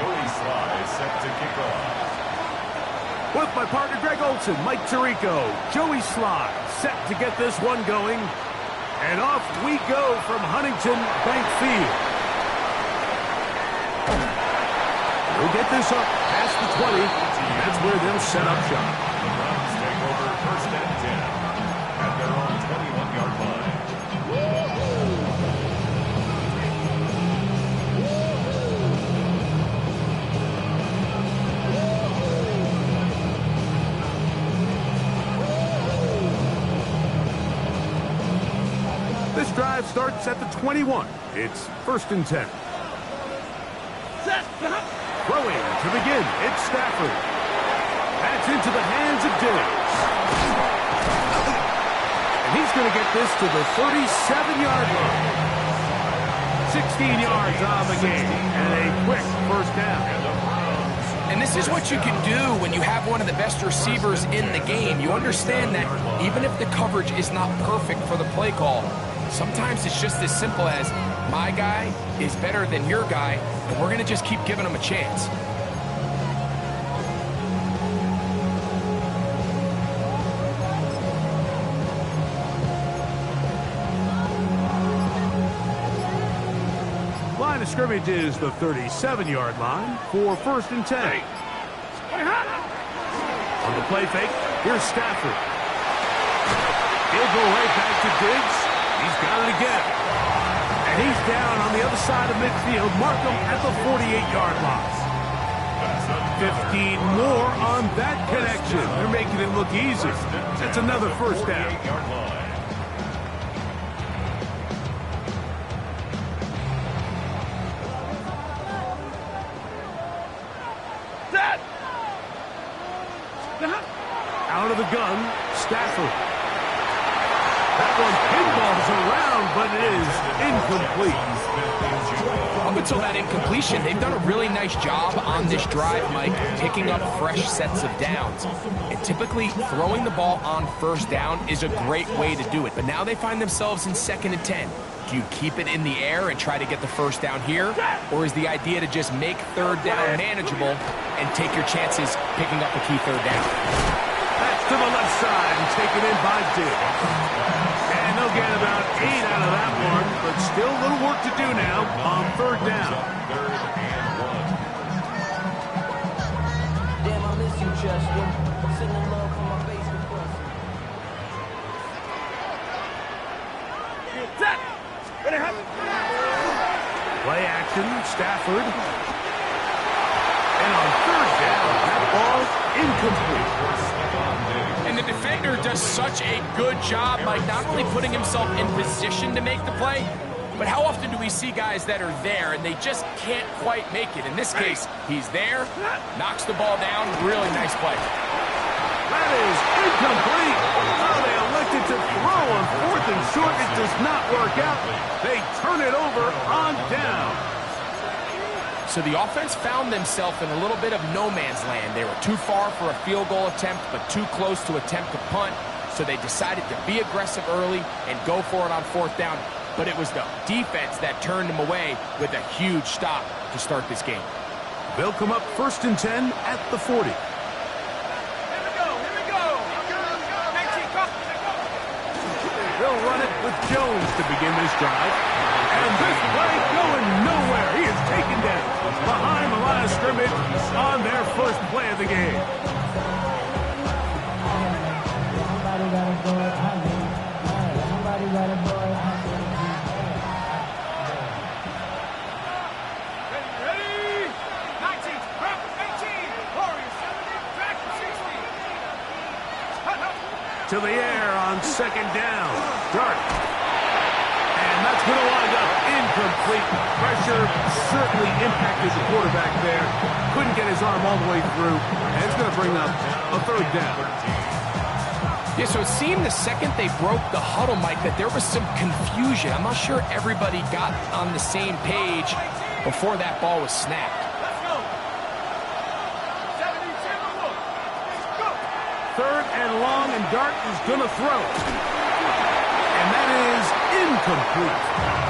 Joey Sly is set to kick off. With my partner Greg Olson, Mike Tirico, Joey Sly set to get this one going. And off we go from Huntington Bank Field. We'll get this up past the 20. That's where they'll set up shop. The Browns take over first and 10 at their own 21-yard line. This drive starts at the 21. It's first and 10. Throwing to begin, it's Stafford. That's into the hands of Diggs. And he's going to get this to the 37-yard line. 16 yards on the game, and a quick first down. And this is what you can do when you have one of the best receivers in the game. You understand that even if the coverage is not perfect for the play call, sometimes it's just as simple as my guy is better than your guy, and we're going to just keep giving him a chance. Line of scrimmage is the 37-yard line for first and 10. On the play fake, here's Stafford. He'll go right back to Diggs. He's got it again. And he's down on the other side of midfield. Mark him at the 48-yard line. 15 more on that connection. They're making it look easy. That's another first down. Out of the gun, Stafford. That one pinballs around, but it is incomplete. Up until that incompletion, they've done a really nice job on this drive, Mike, picking up fresh sets of downs. And typically, throwing the ball on first down is a great way to do it. But now they find themselves in second and 10. Do you keep it in the air and try to get the first down here? Or is the idea to just make third down manageable and take your chances picking up a key third down? That's to the left side and taken in by Diggs. And they'll get about 8 out of that one, but still a little work to do now on third down. Third and 1. Damn, I miss you, Chester. Sending love from my basement bus. Play action, Stafford. And on third down, that ball incomplete. And the defender does such a good job, Mike, not only putting himself in position to make the play, but how often do we see guys that are there and they just can't quite make it? In this case, he's there, knocks the ball down, really nice play. That is incomplete. Oh, they elected to throw on fourth and short. It does not work out. They turn it over on down. So the offense found themselves in a little bit of no man's land. They were too far for a field goal attempt, but too close to attempt a punt. So they decided to be aggressive early and go for it on fourth down. But it was the defense that turned them away with a huge stop to start this game. They'll come up first and 10 at the 40. They'll run it with Jones to begin this drive. And this play going nowhere. He is taken down behind the line of scrimmage on their first play of the game. Ready? 19, prep, 18, Warriors 70, back to 60. To the air on second down. Dart. And that's going to wind up incomplete. Pressure certainly impacted the quarterback there. Couldn't get his arm all the way through. And it's going to bring up a third down. Yeah, so it seemed the second they broke the huddle, Mike, that there was some confusion. I'm not sure everybody got on the same page before that ball was snapped. Let's go. 70, go. Third and long, and Dart is going to throw. And that is incomplete.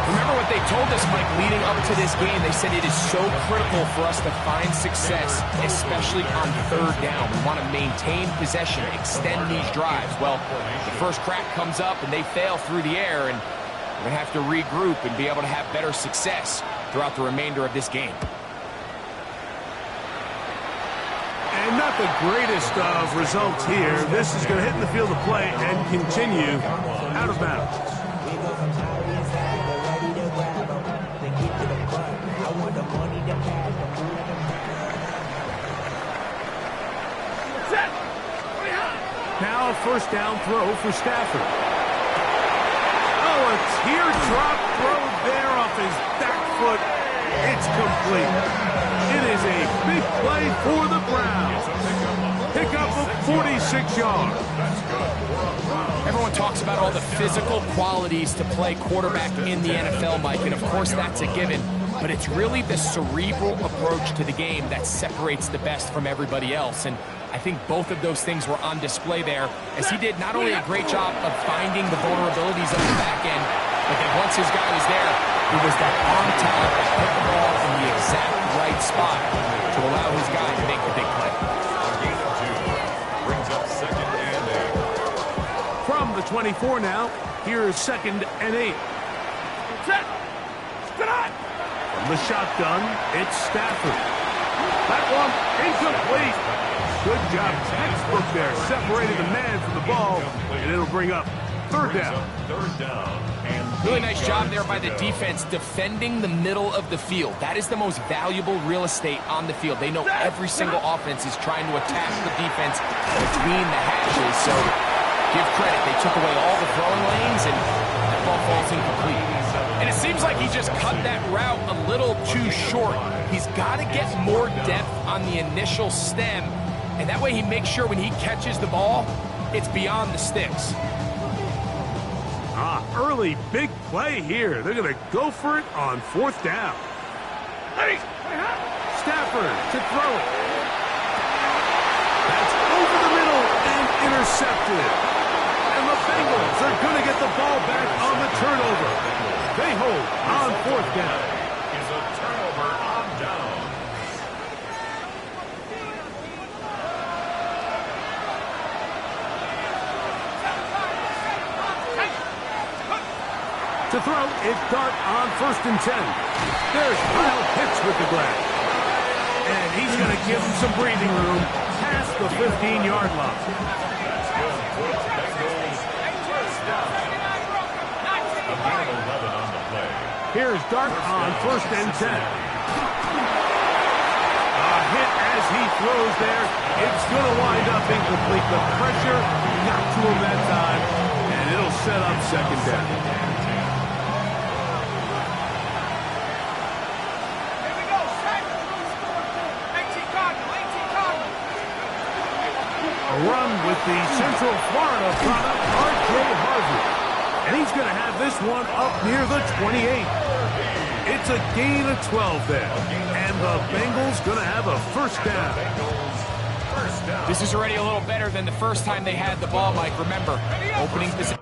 Remember what they told us, Mike, leading up to this game. They said it is so critical for us to find success, especially on third down. We want to maintain possession, extend these drives. Well, the first crack comes up and they fail through the air, and we're going to have to regroup and be able to have better success throughout the remainder of this game. And not the greatest of results here. This is going to hit in the field of play and continue out of bounds. Now a first down throw for Stafford. Oh, a teardrop throw there off his back foot. It's complete. It is a big play for the Browns. Pick up of 46 yards. Everyone talks about all the physical qualities to play quarterback in the NFL, Mike, and of course that's a given. But it's really the cerebral approach to the game that separates the best from everybody else. And I think both of those things were on display there, as he did not only a great job of finding the vulnerabilities of the back end, but then once his guy was there, it was that arm talent that put the ball in the exact right spot to allow his guy to make the big play. Gain of 2 brings up 2nd and 8. From the 24 now, here's 2nd and 8. Set. Spin on. From the shotgun, it's Stafford. That one incomplete. Good job, textbook there, separating the man from the ball, and it'll bring up 3rd down. 3rd down. And Really nice job there by the defense defending the middle of the field. That is the most valuable real estate on the field. They know every single offense is trying to attack the defense between the hashes. So give credit. They took away all the throwing lanes, and that ball falls incomplete. And it seems like he just cut that route a little too short. He's got to get more depth on the initial stem, and that way he makes sure when he catches the ball, it's beyond the sticks. Early big play here. They're going to go for it on 4th down. Stafford to throw it. That's over the middle and intercepted. And the Bengals are going to get the ball back on the turnover. They hold on 4th down. is a turnover on down. To throw, it's Dart on 1st and 10. There's Kyle Pitts with the grab. And he's going to give him some breathing room past the 15-yard line. That's good for the Bengals. First down. A gain of 11 on the play. Here's Dart on 1st and 10. A hit as he throws there. It's going to wind up incomplete. The pressure got to him that time, and it'll set up 2nd down. Run with the Central Florida product, R.J. Harvey. And he's going to have this one up near the 28. It's a gain of 12 there. And the Bengals going to have a 1st down. This is already a little better than the first time they had the ball, Mike. Remember, opening position.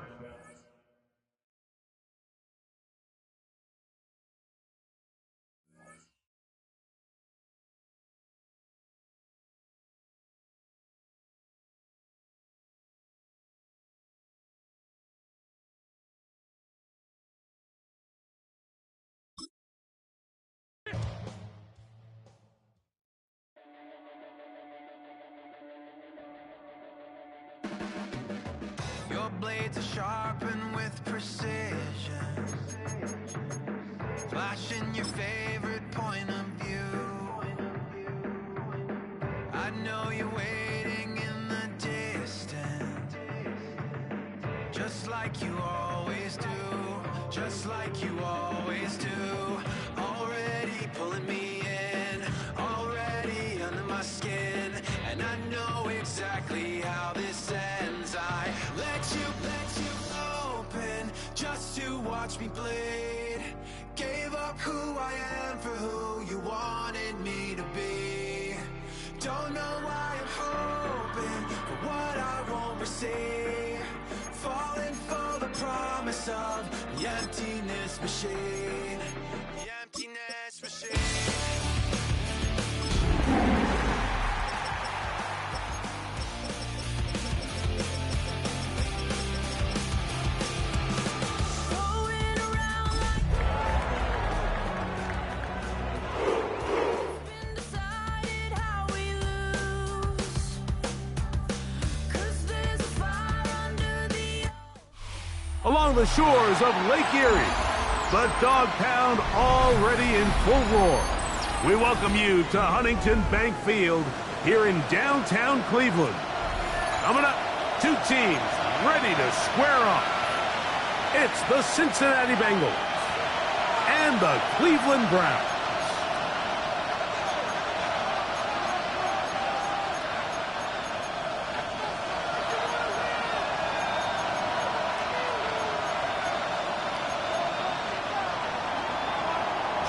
Your blades are sharpened with precision, flashing your favorite point of view. I know you're waiting in the distance, just like you always do, just like you always do. Already pulling me in, already under my skin, and I know exactly how this ends. I let you open just to watch me bleed. Gave up who I am for who you wanted me to be. Don't know why I'm hoping for what I won't receive. Falling for the promise of the emptiness machine. The emptiness machine. Along the shores of Lake Erie, the Dog Pound already in full roar. We welcome you to Huntington Bank Field here in downtown Cleveland. Coming up, two teams ready to square off. It's the Cincinnati Bengals and the Cleveland Browns.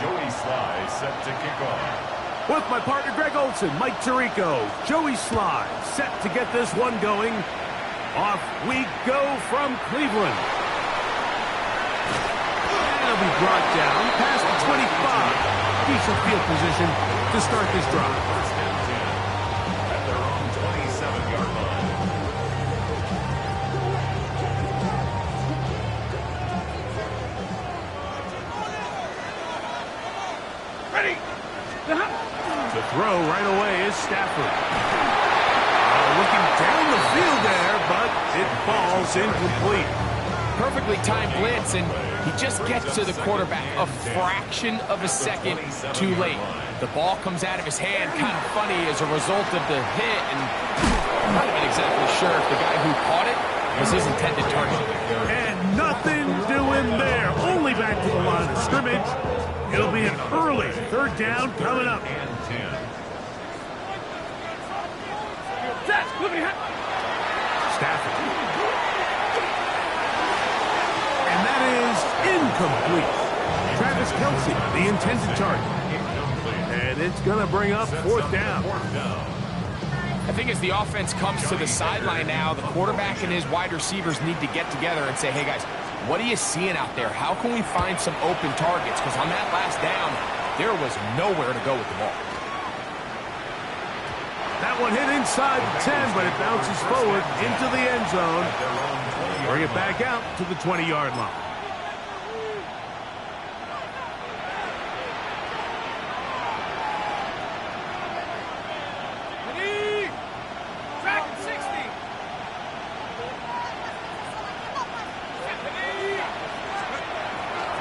Joey Sly set to kick off. With my partner Greg Olson, Mike Tirico, Joey Sly set to get this one going. Off we go from Cleveland. And it'll be brought down past the 25. Decent field position to start this drive. First and 10 at their own 27-yard line. Ready. To throw right away is Stafford. Looking down the field there, but it falls incomplete. Perfectly timed blitz, and he just gets to the quarterback a fraction of a second too late. The ball comes out of his hand kind of funny as a result of the hit, and I'm not even exactly sure if the guy who caught it was his intended target. And nothing doing there. Only back to the line of scrimmage. It'll be an early third down coming up. And 10. Stafford. And that is incomplete. Travis Kelce, the intended target. And it's going to bring up fourth down. I think as the offense comes to the sideline now, the quarterback and his wide receivers need to get together and say, hey, guys, what are you seeing out there? How can we find some open targets? Because on that last down, there was nowhere to go with the ball. That one hit inside the 10, but it bounces forward into the end zone. Bring it back out to the 20-yard line.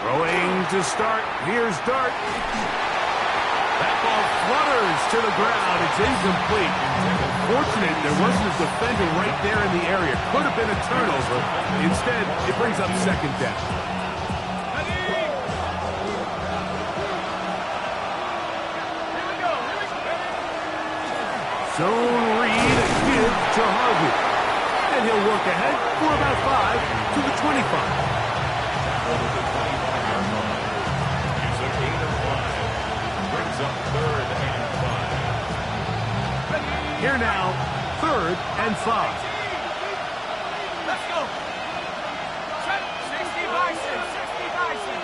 Throwing to start. Here's Dart. That ball flutters to the ground. It's incomplete. Fortunate there wasn't a defender right there in the area. Could have been a turnover. Instead, it brings up second down. Zone read give to Harvey. And he'll work ahead for about 5 to the 25. Over the 25-yard line. He's a gain of 5. Brings up third and 5. Here now, third and 5. Let's go. 60 Bison. 60 Bison.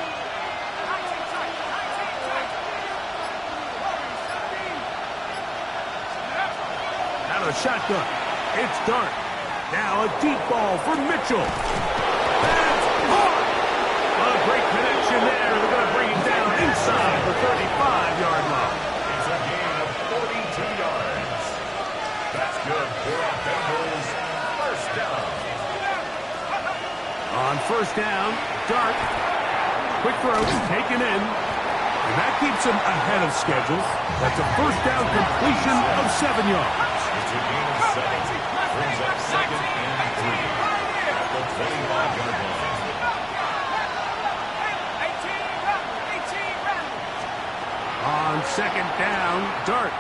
19 tight. 19 tight. Out of the shotgun. It's Dart. Now a deep ball for Mitchell. That's hard. A great connection there. They're going to bring it down inside the 35-yard line. It's a gain of 42 yards. That's good for a Bengals first down. On first down, Dart. Quick throw, taken in. And that keeps him ahead of schedule. That's a first down completion of 7 yards. It's a gain of 7. Brings up second and 3 at the 25-yard line. On second down, Dart.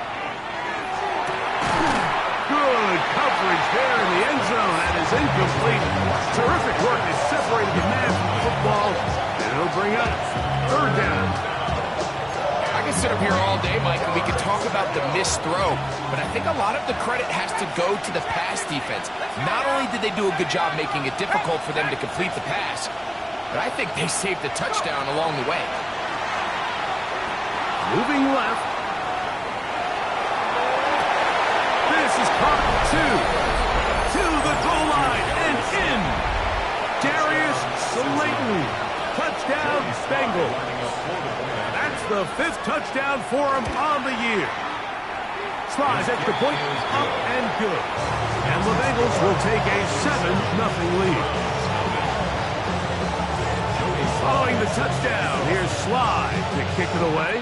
Good coverage there in the end zone. That is incomplete. Terrific work is separating the man from the football. And it'll bring up third down. I could sit up here all day, Mike, and we could talk about the missed throw, but I think a lot of the credit has to go to the pass defense. Not only did they do a good job making it difficult for them to complete the pass, but I think they saved the touchdown along the way. Moving left. This is caught 2. To the goal line and in. Darius Slayton. Touchdown, Bengals. That's the 5th touchdown for him on the year. Slides extra point, up and good. And the Bengals will take a 7-0 lead. Following the touchdown, here's Slide to kick it away.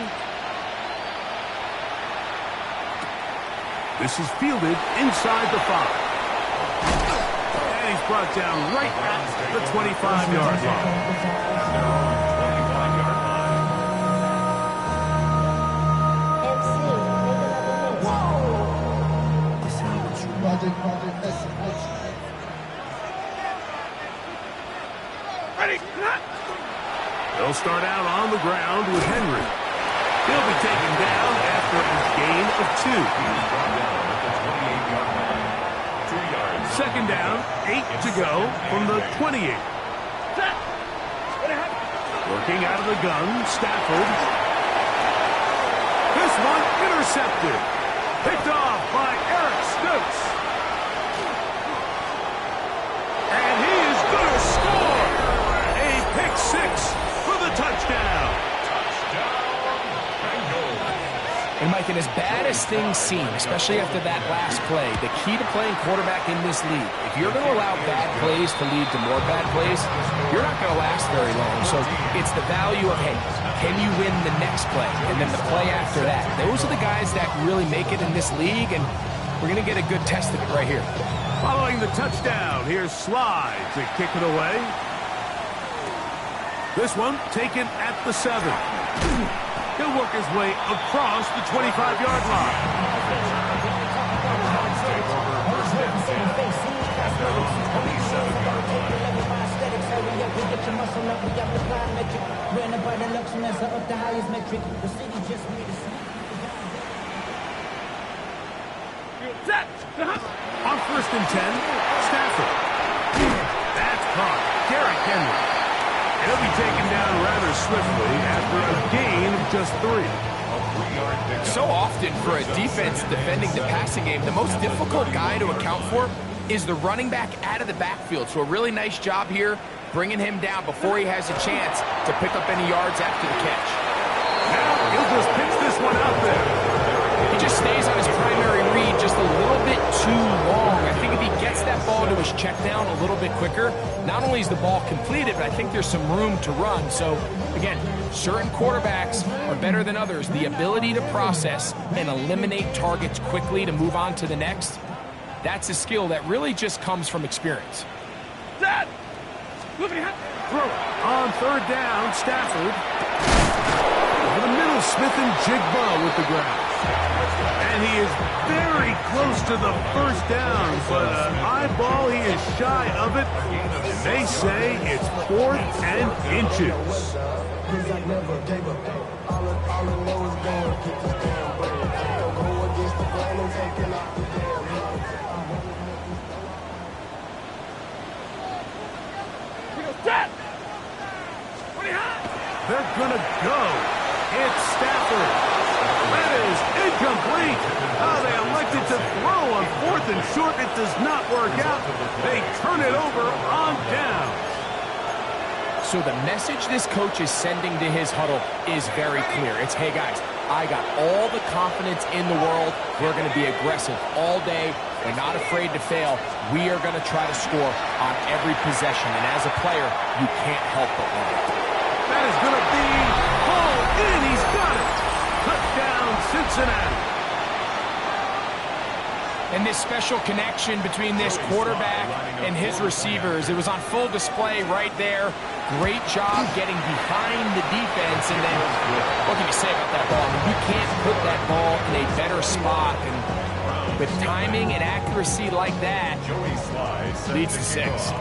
This is fielded inside the 5. And he's brought down right at the 25-yard line. They'll start out on the ground with Henry. He'll be taken down after a gain of 2. Second down, 8 to go from the 28. Working out of the gun, Stafford. This one intercepted. Picked off by Eric Stokes. And he is going to score. A pick 6 for the touchdown. And Mike, and as bad as things seem, especially after that last play, the key to playing quarterback in this league, if you're going to allow bad plays to lead to more bad plays, you're not going to last very long. So it's the value of, hey, can you win the next play? And then the play after that. Those are the guys that really make it in this league, and we're going to get a good test of it right here. Following the touchdown, here's Slide to kick it away. This one taken at the 7. He'll work his way across the 25-yard line. On 1st and 10, Stafford. That's caught. Derrick Henry. He'll be taken down rather swiftly after a gain of just 3. So often for a defense defending the passing game, the most difficult guy to account for is the running back out of the backfield. So a really nice job here bringing him down before he has a chance to pick up any yards after the catch. Now he'll just pitch this one out there. He just stays on his primary read just a little bit too long. I think if he gets that ball to his check down a little bit quicker, not only is the ball completed, but I think there's some room to run. So, again, certain quarterbacks are better than others. The ability to process and eliminate targets quickly to move on to the next, that's a skill that really just comes from experience. Throw on 3rd down, Stafford. Over the middle, Smith and Jigba with the ground. And he is very close to the 1st down, but an eyeball, he is shy of it. And they say it's 4th and inches. They're gonna go. It's Stafford. That is incomplete. Oh, they elected to throw on 4th and short. It does not work out. They turn it over on down. So the message this coach is sending to his huddle is very clear. It's, hey guys, I got all the confidence in the world. We're going to be aggressive all day. We're not afraid to fail. We are going to try to score on every possession. And as a player, you can't help but win. That is going to be hauled in. He's got it. Touchdown, Cincinnati. And this special connection between this quarterback and his receivers, it was on full display right there. Great job getting behind the defense. And then, what can you say about that ball? I mean, you can't put that ball in a better spot. And with timing and accuracy like that, leads to 6.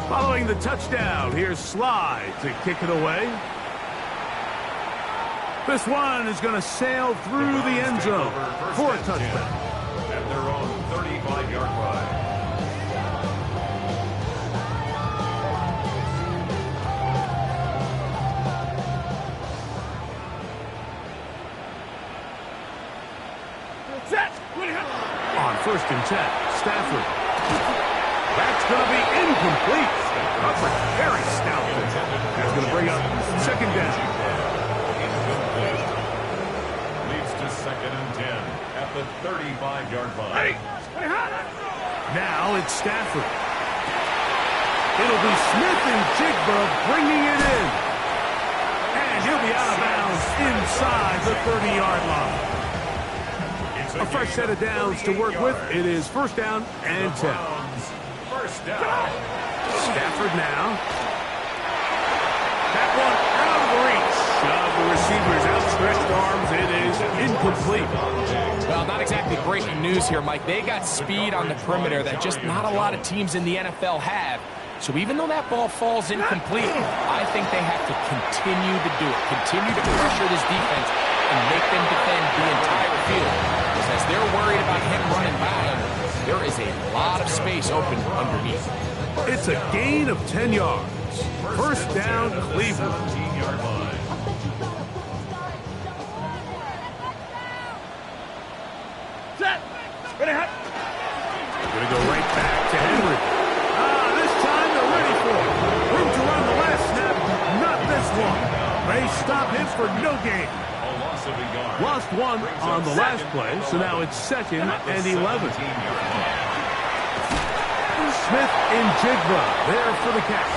Following the touchdown, here's Slide to kick it away. This one is going to sail through the end zone for a touchdown. At their own 35-yard line. On 1st and 10, Stafford. That's going to be incomplete. That's a very stout. That's going to bring up 2nd down. Leads to 2nd and 10 at the 35-yard line. Now it's Stafford. It'll be Smith and Jigba bringing it in. And he'll be out of bounds inside the 30-yard line. A fresh set of downs to work with. It is 1st down and 10. 1st down. Stafford now. That one out of reach of the receiver's outstretched arms. It is incomplete. Well, not exactly breaking news here, Mike. They got speed on the perimeter that just not a lot of teams in the NFL have. So even though that ball falls incomplete, I think they have to continue to do it. Continue to pressure this defense and make them defend the entire field. Because as they're worried about him running by them, there is a lot of space open underneath. It's a gain of 10 yards. 1st down, Cleveland. 17-yard line. Going to go right back to Henry. This time they're ready for it. Room to run the last snap, not this one. They stop him for no gain. A loss of a yard. Lost one on the last play, so now it's 2nd and 11. Smith and Jigba there for the catch.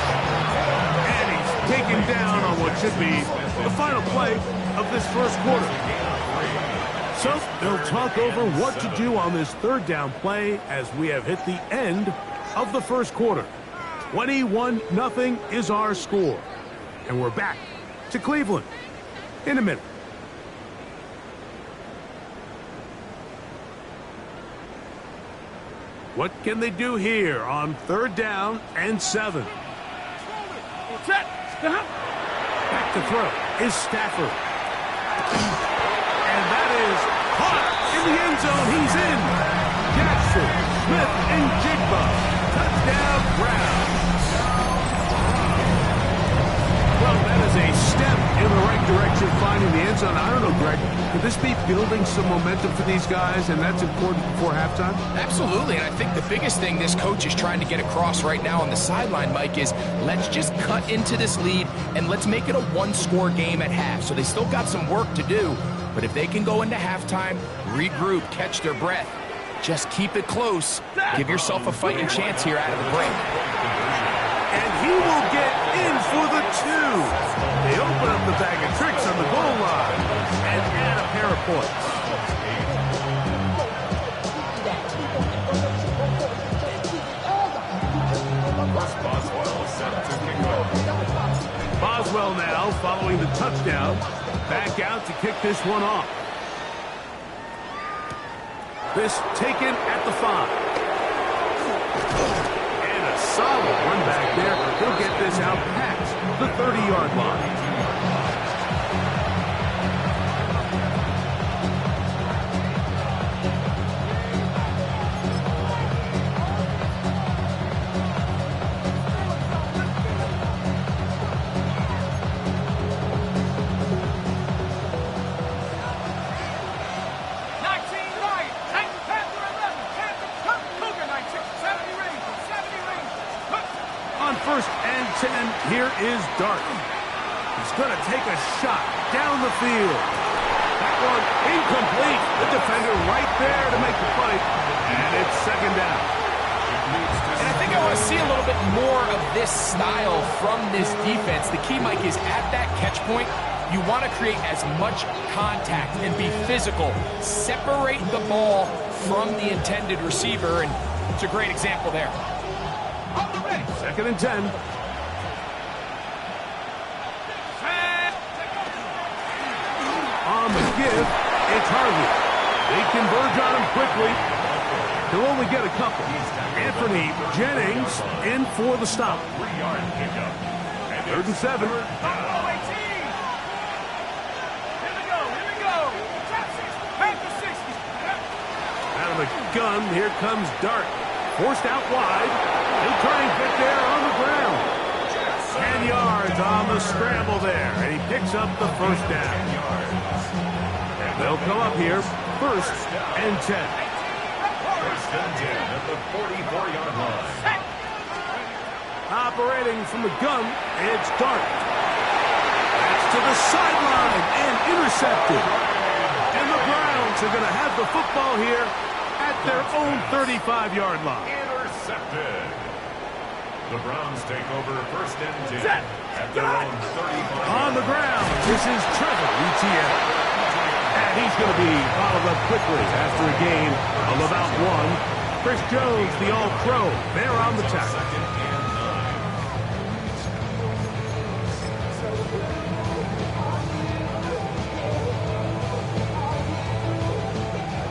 And he's taken down on what should be the final play of this 1st quarter. So they'll talk over what to do on this 3rd down play as we have hit the end of the 1st quarter. 21-0 is our score. And we're back to Cleveland in a minute. What can they do here on 3rd down and 7? Back to throw is Stafford. And that is caught in the end zone. He's in. Jackson, Smith, and Jigba. Touchdown, Browns. Well, that is a step in the right direction, finding the end zone. I don't know, Greg. Could this be building some momentum for these guys, and that's important before halftime? Absolutely, and I think the biggest thing this coach is trying to get across right now on the sideline, Mike, is let's just cut into this lead and let's make it a one-score game at half. So they still got some work to do, but if they can go into halftime, regroup, catch their breath, just keep it close, give yourself a fighting chance here out of the break. And he will get in for the 2. They open up the bag of tricks on the goal line and add a pair of points. Boswell now following the touchdown. Back out to kick this one off. This taken at the 5. Solid run back there. He'll get this out past the 30-yard line. Here is Dart. He's going to take a shot down the field. That one incomplete. The defender right there to make the play. And it's 2nd down. And I think I want to see a little bit more of this style from this defense. The key, Mike, is at that catch point, you want to create as much contact and be physical. Separate the ball from the intended receiver, and it's a great example there. 2nd and 10. On the give, it's Harvey. They converge on him quickly. He'll only get a couple. Anthony Jennings in for the stop. 3-yard pickup. 3rd and 7. the gun. Here comes Dart. Forced out wide. He'll try and get there on the ground. 10 yards on the scramble there, and he picks up the first down. They'll come up here, 1st and 10. 1st and 10 at the 44-yard line. Operating from the gun, it's Dart. That's to the sideline and intercepted. And the Browns are going to have the football here at their own 35-yard line. Intercepted. The Browns take over 1st and 10 at their own 35. On the ground, this is Trevor Etienne. And he's going to be followed up quickly after a gain of about 1. Chris Jones, the All-Pro, there on the tackle. 2nd and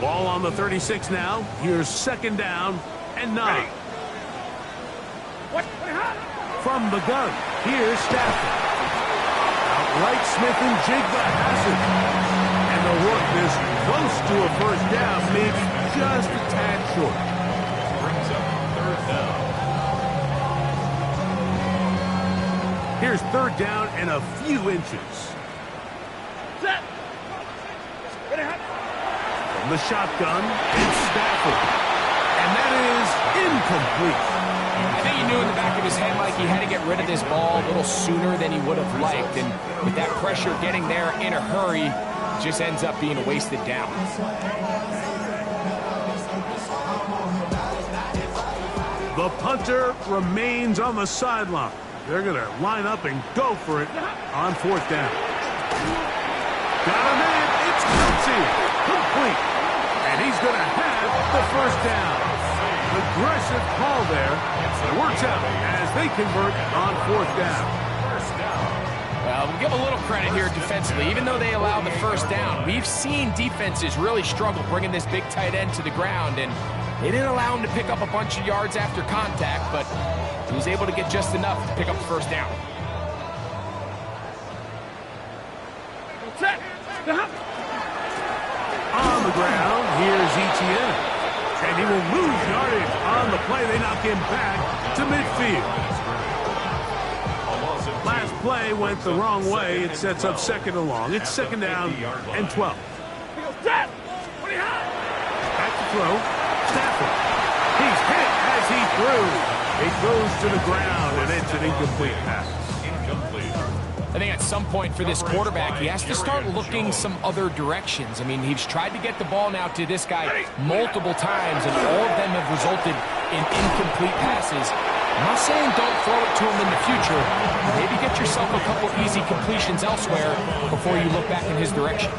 9. Ball on the 36 now. Here's 2nd down and 9. From the gun, here's Stafford. Outright Smith and Jigba has it. And they'll work this close to a 1st down, maybe just a tad short. Brings up 3rd down. Here's 3rd down and a few inches. From the shotgun, it's Stafford. And that is incomplete. I think he knew in the back of his head, Mike, he had to get rid of this ball a little sooner than he would have liked. And with that pressure getting there in a hurry, it just ends up being a wasted down. The punter remains on the sideline. They're going to line up and go for it on 4th down. Got him in. It's Kelsey. Complete. And he's going to have the 1st down. Aggressive call there. It works out as they convert on 4th down. Well, we'll give a little credit here defensively. Even though they allowed the 1st down, we've seen defenses really struggle bringing this big tight end to the ground, and they didn't allow him to pick up a bunch of yards after contact, but he was able to get just enough to pick up the 1st down. On the ground, here's Etienne. And he will lose yardage on the play. They knock him back to midfield. Last play went the wrong way. It sets up 2nd and long. It's 2nd down and 12. Back to throw. Stafford. He's hit as he threw. It goes to the ground, and it's an incomplete pass. I think at some point for this quarterback, he has to start looking some other directions. I mean, he's tried to get the ball now to this guy multiple times, and all of them have resulted in incomplete passes. I'm not saying don't throw it to him in the future. Maybe get yourself a couple easy completions elsewhere before you look back in his direction.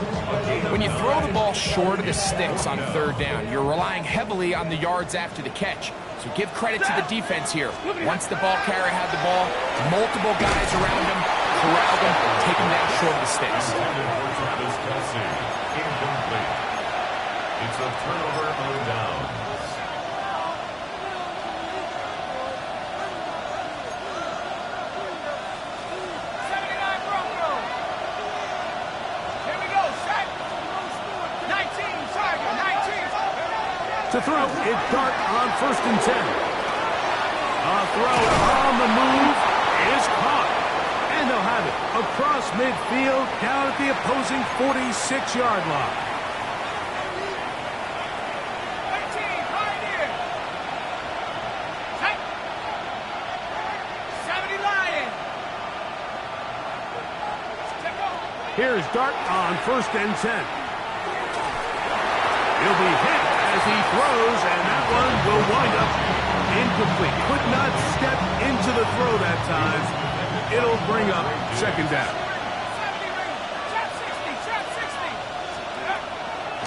When you throw the ball short of the sticks on 3rd down, you're relying heavily on the yards after the catch. So give credit to the defense here. Once the ball carrier had the ball, multiple guys around him, corralled him, take him down short of the sticks. Incomplete. It's a turnover on downs. To throw, it's Dart on 1st and 10. A throw on the move is caught. And they'll have it across midfield down at the opposing 46-yard line. 18, right here. 70 Lion. Here's Dart on 1st and 10. He'll be hit as he throws, and that one will wind up incomplete. Could not step into the throw that time. It'll bring up 2nd down.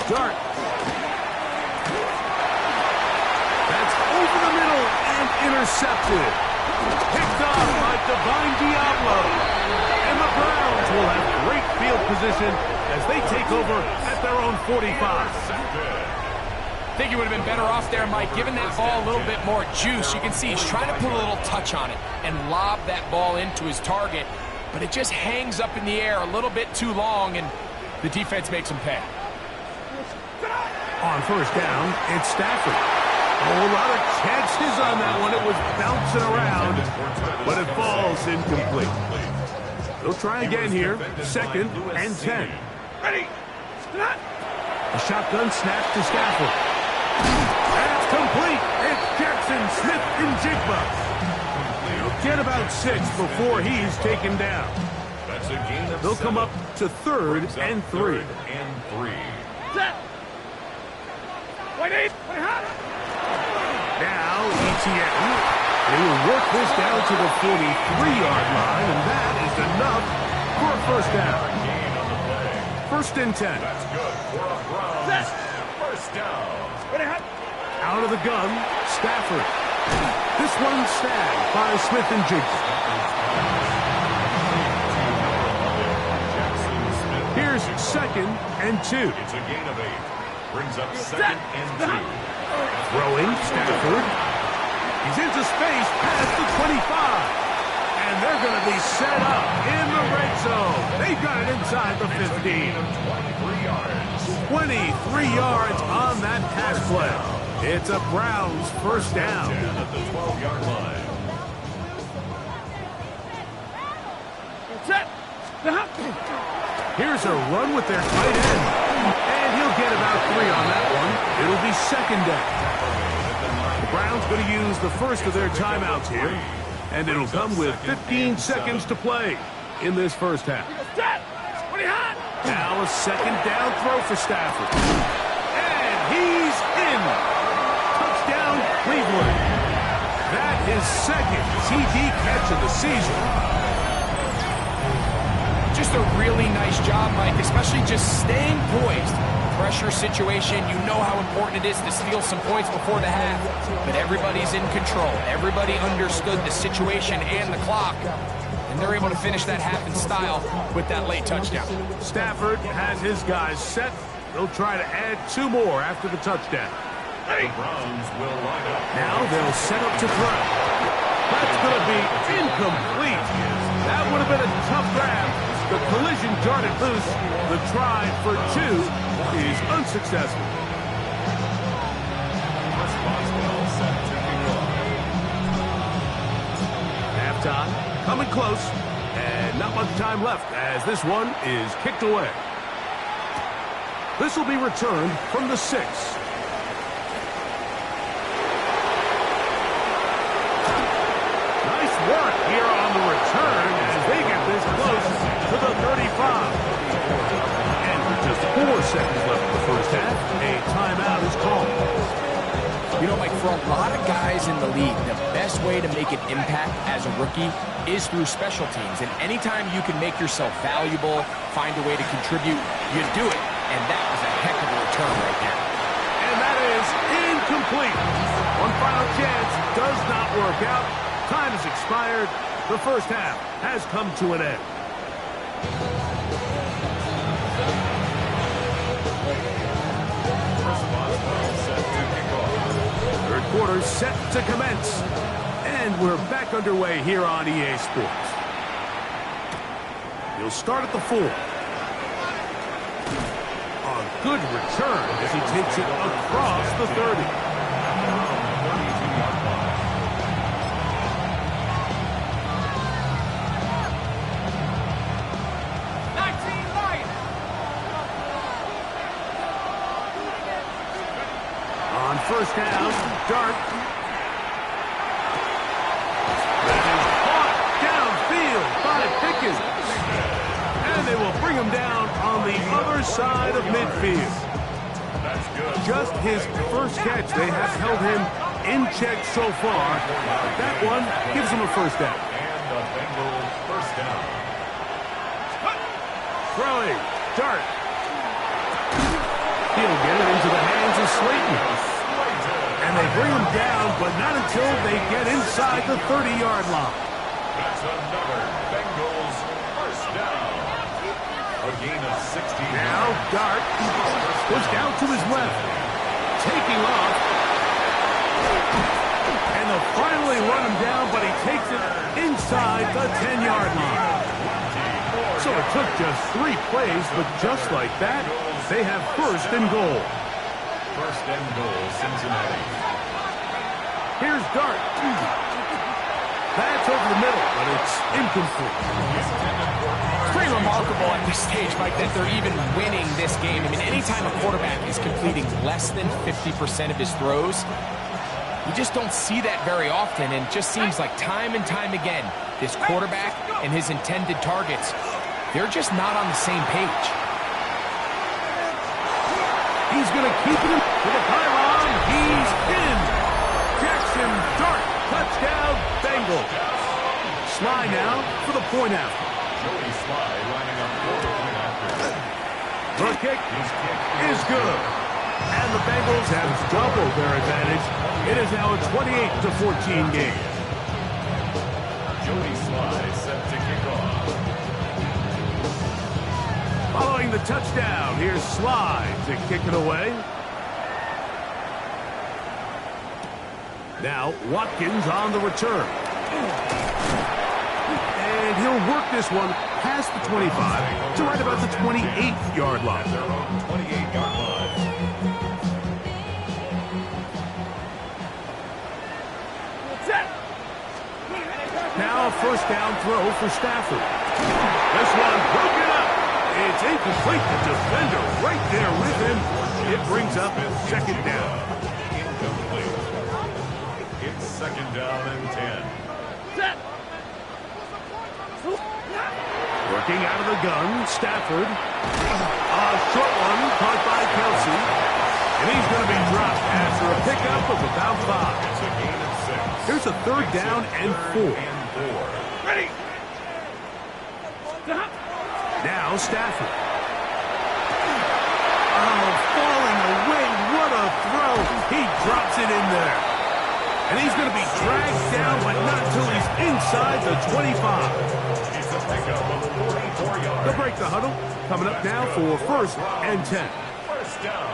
Dart. That's over the middle and intercepted. Picked off by Divine Diablo. And the Browns will have great field position as they take over at their own 45. I think he would have been better off there, Mike, giving that ball a little bit more juice. You can see he's trying to put a little touch on it and lob that ball into his target, but it just hangs up in the air a little bit too long, and the defense makes him pay. On first down, it's Stafford. Oh, a lot of chances on that one. It was bouncing around, but it falls incomplete. They'll try again here. 2nd and 10. Ready. A shotgun snap to Stafford. That's complete. It's Jackson Smith and Jigba. He'll get about 6 before he's taken down. That's a gain of They'll come 7. up to 3rd and 3. And 3. Set. Wait, 8. Wait, hot. Now, ETN. They will work this down to the 43-yard line, and that is enough for a first down. Gain on the play. 1st and 10. That's good for a Browns first down. Ready, hot. Out of the gun, Stafford. This one snagged by Smith and Jigba. Here's 2nd and 2. It's a gain of 8. Brings up 2nd and 2. Throwing, Stafford. He's into space past the 25. And they're going to be set up in the red zone. They've got it inside the 15. 23 yards. 23 yards on that pass play. It's a Browns first down. 10 at the 12-yard line. Set. Here's a run with their tight end. And he'll get about 3 on that one. It'll be 2nd down. The Browns going to use the first of their timeouts here. And it'll come with 15 seconds to play in this first half. Set. Ready, hot. Now a 2nd down throw for Stafford. And he's in. Touchdown, Cleveland. That is 2nd TD catch of the season. Just a really nice job, Mike, especially just staying poised. Pressure situation, you know how important it is to steal some points before the half, but everybody's in control. Everybody understood the situation and the clock, and they're able to finish that half in style with that late touchdown. Stafford has his guys set. They'll try to add 2 more after the touchdown. The Browns will line up. Now they'll set up to throw. That's going to be incomplete. That would have been a tough grab. The collision darted loose. The try for 2 is unsuccessful. Rosebowl set to kick off. Halftime coming close, and not much time left as this one is kicked away. This will be returned from the 6. Nice work here on the return as they get this close to the 35. And with just 4 seconds left in the first half, a timeout is called. You know, Mike, for a lot of guys in the league, the best way to make an impact as a rookie is through special teams. And anytime you can make yourself valuable, find a way to contribute, you do it. And that was a heck of a return right there. And that is incomplete. One final chance does not work out. Time has expired. The first half has come to an end. Third quarter set to commence. And we're back underway here on EA Sports. He'll start at the 4. A good return as he takes it across the 30. On first down, Dart. That is caught downfield by Pickens. And they will bring him down on the other side of midfield. That's good. Just his first catch. They have held him in check so far. That one gives him a first down. And the Bengals first down. Throwing, Dart. He'll get it into the hands of Slayton. And they bring him down, but not until they get inside the 30-yard line. That's another Bengals first down. A gain of 16. Now Dart goes down to his left, taking off. And they'll finally run him down, but he takes it inside the 10-yard line. So it took just 3 plays, but just like that, they have first and goal. First and goal, Cincinnati. Here's Dart. That's over the middle, but it's incomplete. It's pretty remarkable at this stage, Mike, that they're even winning this game. I mean, anytime a quarterback is completing less than 50% of his throws, you just don't see that very often, and it just seems like time and time again, this quarterback and his intended targets, they're just not on the same page. He's going to keep it to the pylon. He's in. Jackson Dart. Touchdown, Bengals. Sly now for the point after. Joey Sly lining up for the point after. The kick is good. And the Bengals have doubled their advantage. It is now a 28-14 game. Joey Sly set to kick off. Following the touchdown, here's Sly to kick it away. Now, Watkins on the return. And he'll work this one past the 25 to right about the 28-yard line. Their own 28-yard line. Now a first down throw for Stafford. This one broken up. It's incomplete. The defender right there with him. It brings up second down. Incomplete. It's second down and 10. Working out of the gun, Stafford. A short one caught by Kelsey. And he's going to be dropped after a pickup of about 5. It's a gain of 6. Here's a third down and 4. Ready. Now Stafford. Oh, falling away. What a throw. He drops it in there. And he's going to be dragged down, but not until he's inside the 25. It's a pickup of 44 yards. They'll break the huddle. Coming up now for first and 10. First down.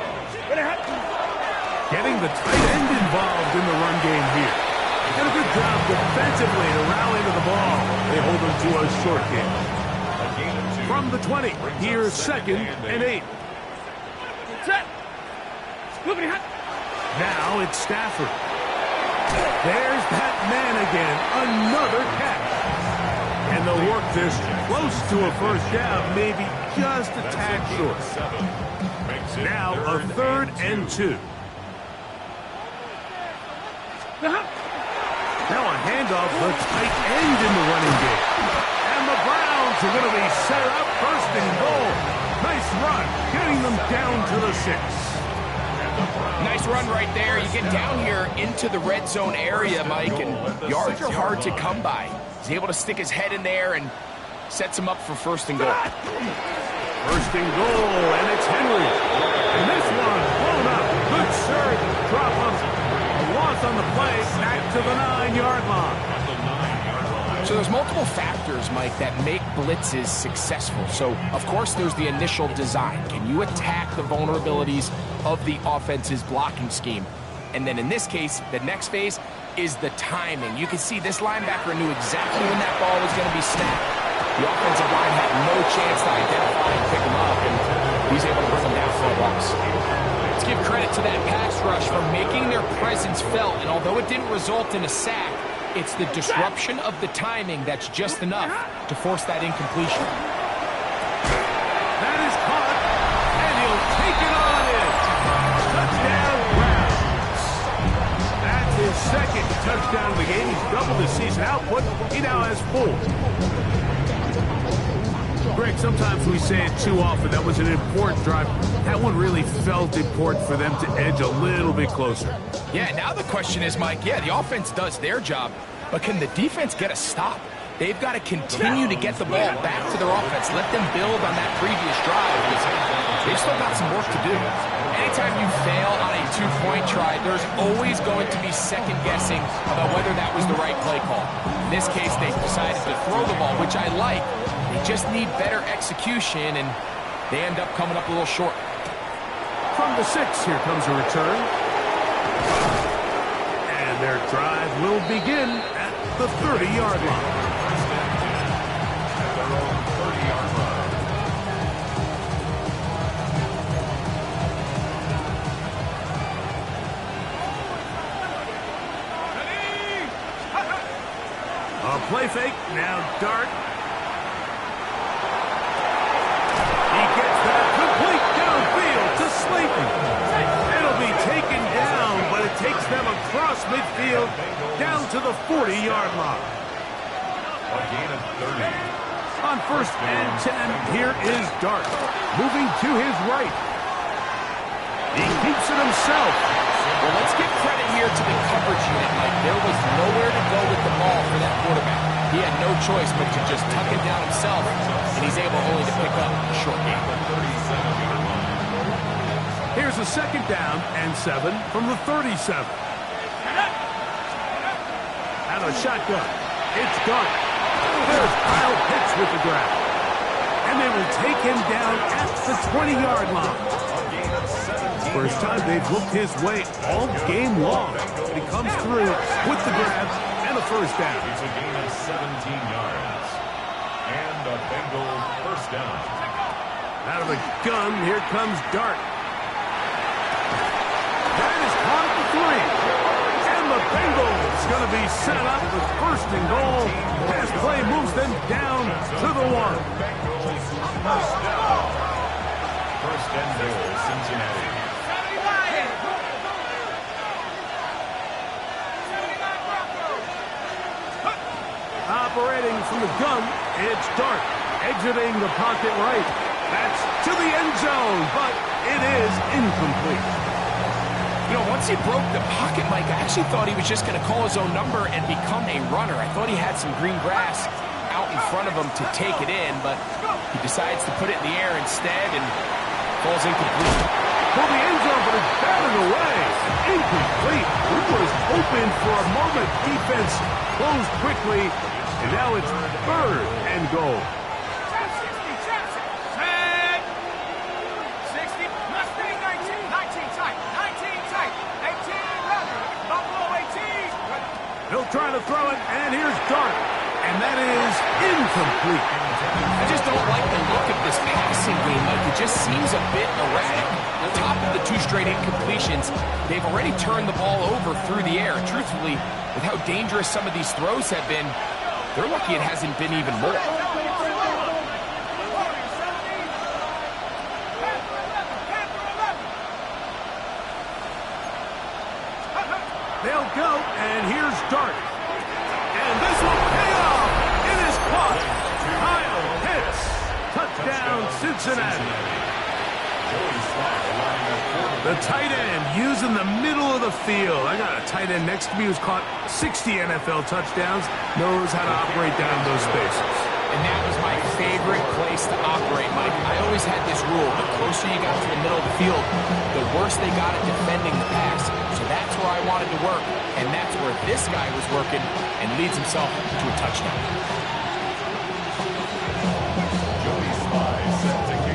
Getting the tight end involved in the run game here. Did a good job defensively to rally to the ball. They hold them to a short game. A gain of 2. From the 20, here's second and 8. Now it's Stafford. There's that man again. Another catch. And they'll work this close to a first down, maybe just a tad short. Now a third and 2. Now a handoff, the tight end in the running game. And the Browns are going to be set up first and goal. Nice run, getting them down to the 6. Nice run right there. You get down here into the red zone area, Mike, and yards are hard to come by. He's able to stick his head in there and sets him up for first and goal. First and goal, and it's Henry. And this one blown up. Good serve, drop up. A loss on the play, back to the 9-yard line. So there's multiple factors, Mike, that make blitzes successful. So, of course, there's the initial design. Can you attack the vulnerabilities of the offense's blocking scheme? And then in this case, the next phase is the timing. You can see this linebacker knew exactly when that ball was going to be snapped. The offensive line had no chance to identify and pick him up, and he's able to bring him down for a loss. Let's give credit to that pass rush for making their presence felt, and although it didn't result in a sack, it's the disruption of the timing that's just enough to force that incompletion. That is caught, and he'll take it on in. Touchdown, Browns. That's his second touchdown of the game. He's doubled his season output. He now has 4. Greg, sometimes we say it too often. That was an important drive. That one really felt important for them to edge a little bit closer. Yeah, now the question is, Mike, yeah, the offense does their job, but can the defense get a stop? They've got to continue to get the ball back to their offense. Let them build on that previous drive, because they've still got some work to do. Anytime you fail on a two-point try, there's always going to be second-guessing about whether that was the right play call. In this case, they decided to throw the ball, which I like. They just need better execution, and they end up coming up a little short. From the 6, here comes a return. And their drive will begin at the 30-yard line. At their own 30-yard line. play fake. Now Dart. He gets that complete downfield to Slayton. It'll be taken down, but it takes them across midfield down to the 40-yard line. A gain of 30. On 1st and 10, here is Dart, moving to his right. He keeps it himself. Well, let's give credit here to the coverage unit, Mike. There was nowhere to go with the ball for that quarterback. He had no choice but to just tuck it down himself, and he's able only to pick up a short gain. Here's a 2nd down and 7 from the 37. Out of shotgun. It's Dart. There's Kyle Pitts with the grab. And they will take him down at the 20-yard line. First time they've looked his way all game long. He comes through with the grab and a 1st down. It's a gain of 17 yards. And a Bengal 1st down. Out of the gun, here comes Dart. That is caught at the 3. And the Bengals going to be set up with 1st and goal. This play moves them down to the 1. Bengals 1st down. 1st and goal, Cincinnati. Operating from the gun, it's Dart. Exiting the pocket right. That's to the end zone, but it is incomplete. You know, once he broke the pocket, Mike, I actually thought he was just going to call his own number and become a runner. I thought he had some green grass out in front of him to take it in, but he decides to put it in the air instead and falls incomplete. For the end zone, but it's batted away. Incomplete. He was open for a moment. Defense closed quickly, and now it's 3rd and goal. 60, Mustang 19, 19 tight, 19 tight, 18 runner, Buffalo 18. He'll try to throw it, and here's Dart, and that is incomplete. I just don't like the look of this passing game, Mike. It just seems a bit erratic. On top of the 2 straight incompletions, they've already turned the ball over through the air. Truthfully, with how dangerous some of these throws have been, they're lucky it hasn't been even more. They'll go, and here's Dart. And this will pay off. It is caught. Kyle Pitts. Touchdown, Cincinnati. The tight end using the middle of the field. I got a tight end next to me who's caught 60 NFL touchdowns, knows how to operate down those spaces. And that was my favorite place to operate, Mike. I always had this rule. The closer you got to the middle of the field, the worse they got at defending the pass. So that's where I wanted to work, and that's where this guy was working and leads himself to a touchdown.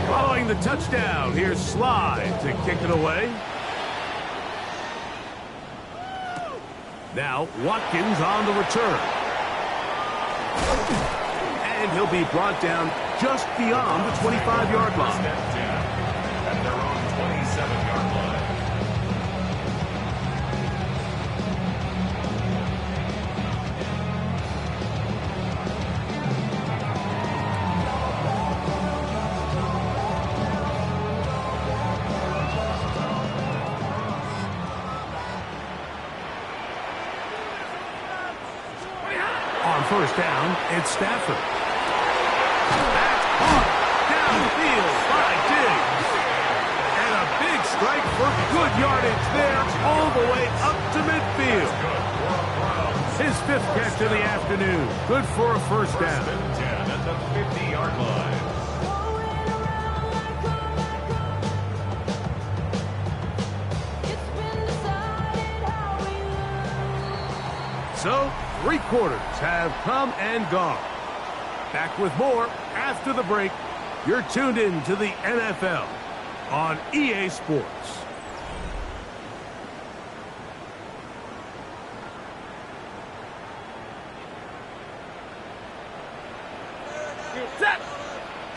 Following the touchdown, here's Sly to kick it away. Now Watkins on the return. And he'll be brought down just beyond the 25-yard line. At their own 27-yard line. On 1st down, it's Stafford. That's caught downfield by Diggs. And a big strike for good yardage there all the way up to midfield. His 5th catch of the afternoon. Good for a 1st down. 10 at the 50-yard line. So, 3 quarters have come and gone. Back with more after the break. You're tuned in to the NFL on EA Sports.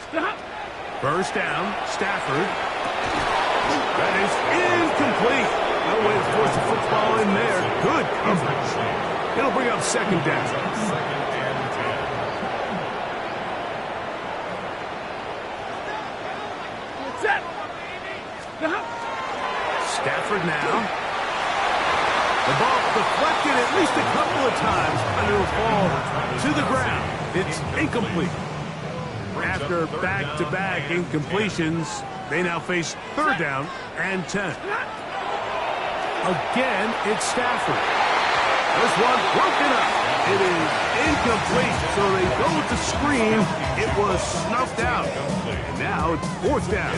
Stop. 1st down, Stafford. That is incomplete. No way to force the football in there. Good coverage. It'll bring up 2nd down. 2nd and now. The ball deflected at least a couple of times, and it will fall to the ground. It's incomplete. After back-to-back incompletions, they now face 3rd down and 10. Again, it's Stafford. This one broken up. It is incomplete, so they go with the screen. It was snuffed out. And now it's 4th down.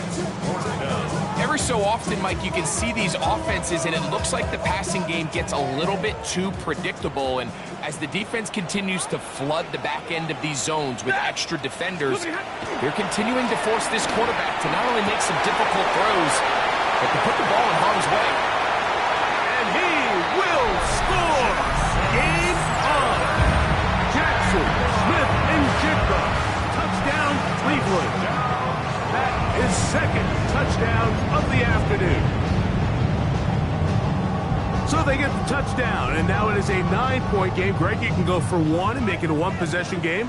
Every so often, Mike, you can see these offenses, and it looks like the passing game gets a little bit too predictable. And as the defense continues to flood the back end of these zones with extra defenders, they're continuing to force this quarterback to not only make some difficult throws, but to put the ball in harm's way. And he will score! Game on! Jackson, Smith, and Jigba. Touchdown, Cleveland. That is 2nd touchdown of the afternoon. So they get the touchdown, and now it is a 9-point game. Greg, you can go for 1 and make it a 1-possession game.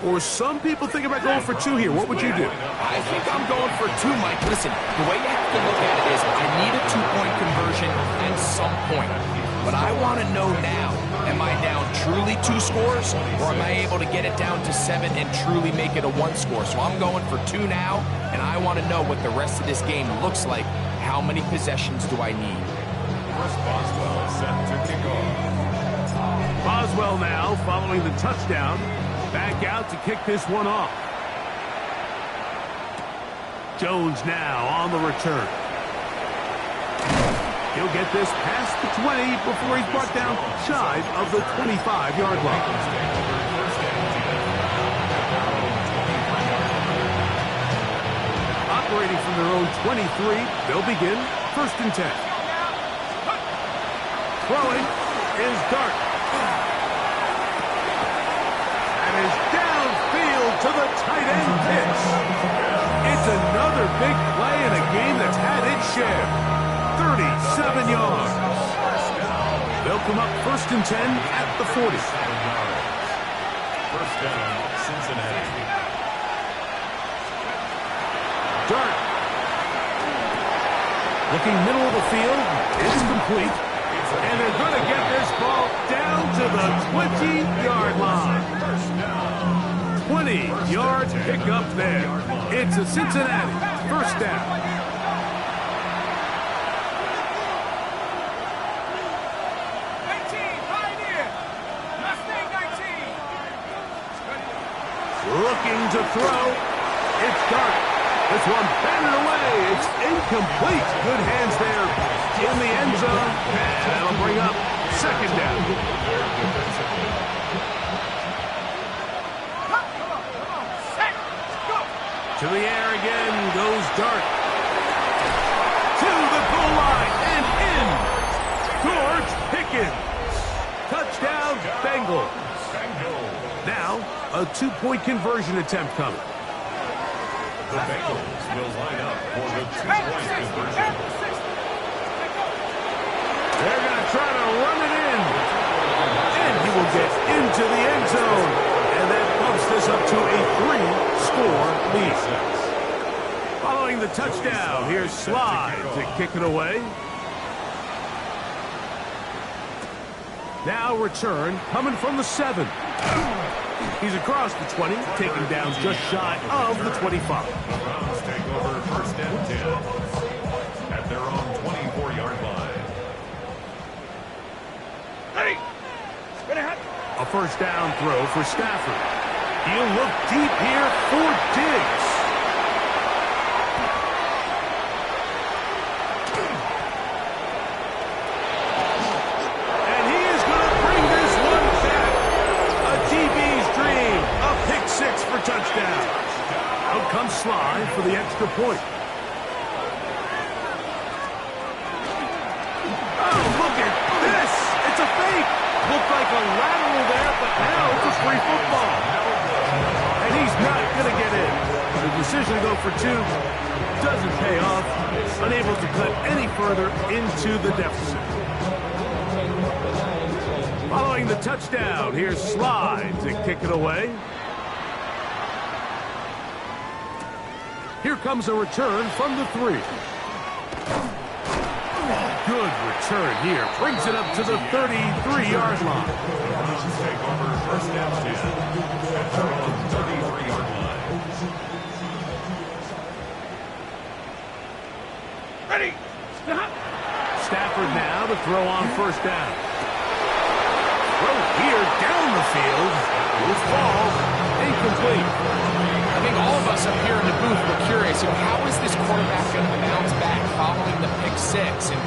Or some people think about going for 2 here. What would you do? I think I'm going for 2, Mike. Listen, the way you have to look at it is I need a 2-point conversion at some point. But I want to know now, am I down truly 2 scores, or am I able to get it down to 7 and truly make it a 1 score? So I'm going for 2 now, and I want to know what the rest of this game looks like. How many possessions do I need? Boswell set to kick off. Boswell now, following the touchdown, back out to kick this one off. Jones now on the return. He'll get this past the 20 before he's brought down shy of the 25-yard line. Operating from their own 23, they'll begin 1st and 10. Throwing is Dart. And is downfield to the tight end pitch. It's another big play in a game that's had its share. 37 yards. They'll come up 1st and 10 at the 40. 1st down, Cincinnati. Dart. Looking middle of the field. It's complete. And they're going to get this ball down to the 20-yard line. 20 yards pick up there. It's a Cincinnati 1st down. Looking to throw. It's Dart. This one batted away. It's incomplete. Good hands there in the end zone. And that'll bring up 2nd down. To the air again goes Dart. To the goal line and in. George Pickens. Touchdown, Bengals. Now, a 2-point conversion attempt coming. The Bengals will line up for the 2-point conversion. They're going to try to run it in. And he will get into the end zone. And that bumps this up to a 3-score lead. Following the touchdown, here's Slide to kick it away. Now return, coming from the 7. He's across the 20, taken down just shy of the 25. Browns take over 1st and 10 at their own 24-yard line. A 1st down throw for Stafford. He'll look deep here for Diggs. And he is going to bring this one back. A DB's dream. A pick 6 for touchdown. Out comes Sly for the extra point. Oh, look at this. It's a fake. Looked like a lateral there, but now it's a free football. And he's not going to get in. The decision to go for 2 doesn't pay off. Unable to cut any further into the deficit. Following the touchdown, here's Slide to kick it away. Here comes a return from the 3. Good return here. Brings it up to the 33-yard line. Browns take over first and 10 at their own 33-yard line. Ready. Stafford now to throw on first down. Throw here down the field. Will fall. Incomplete. I think all of us up here in the booth were curious, how is this quarterback going to bounce back following the pick six? And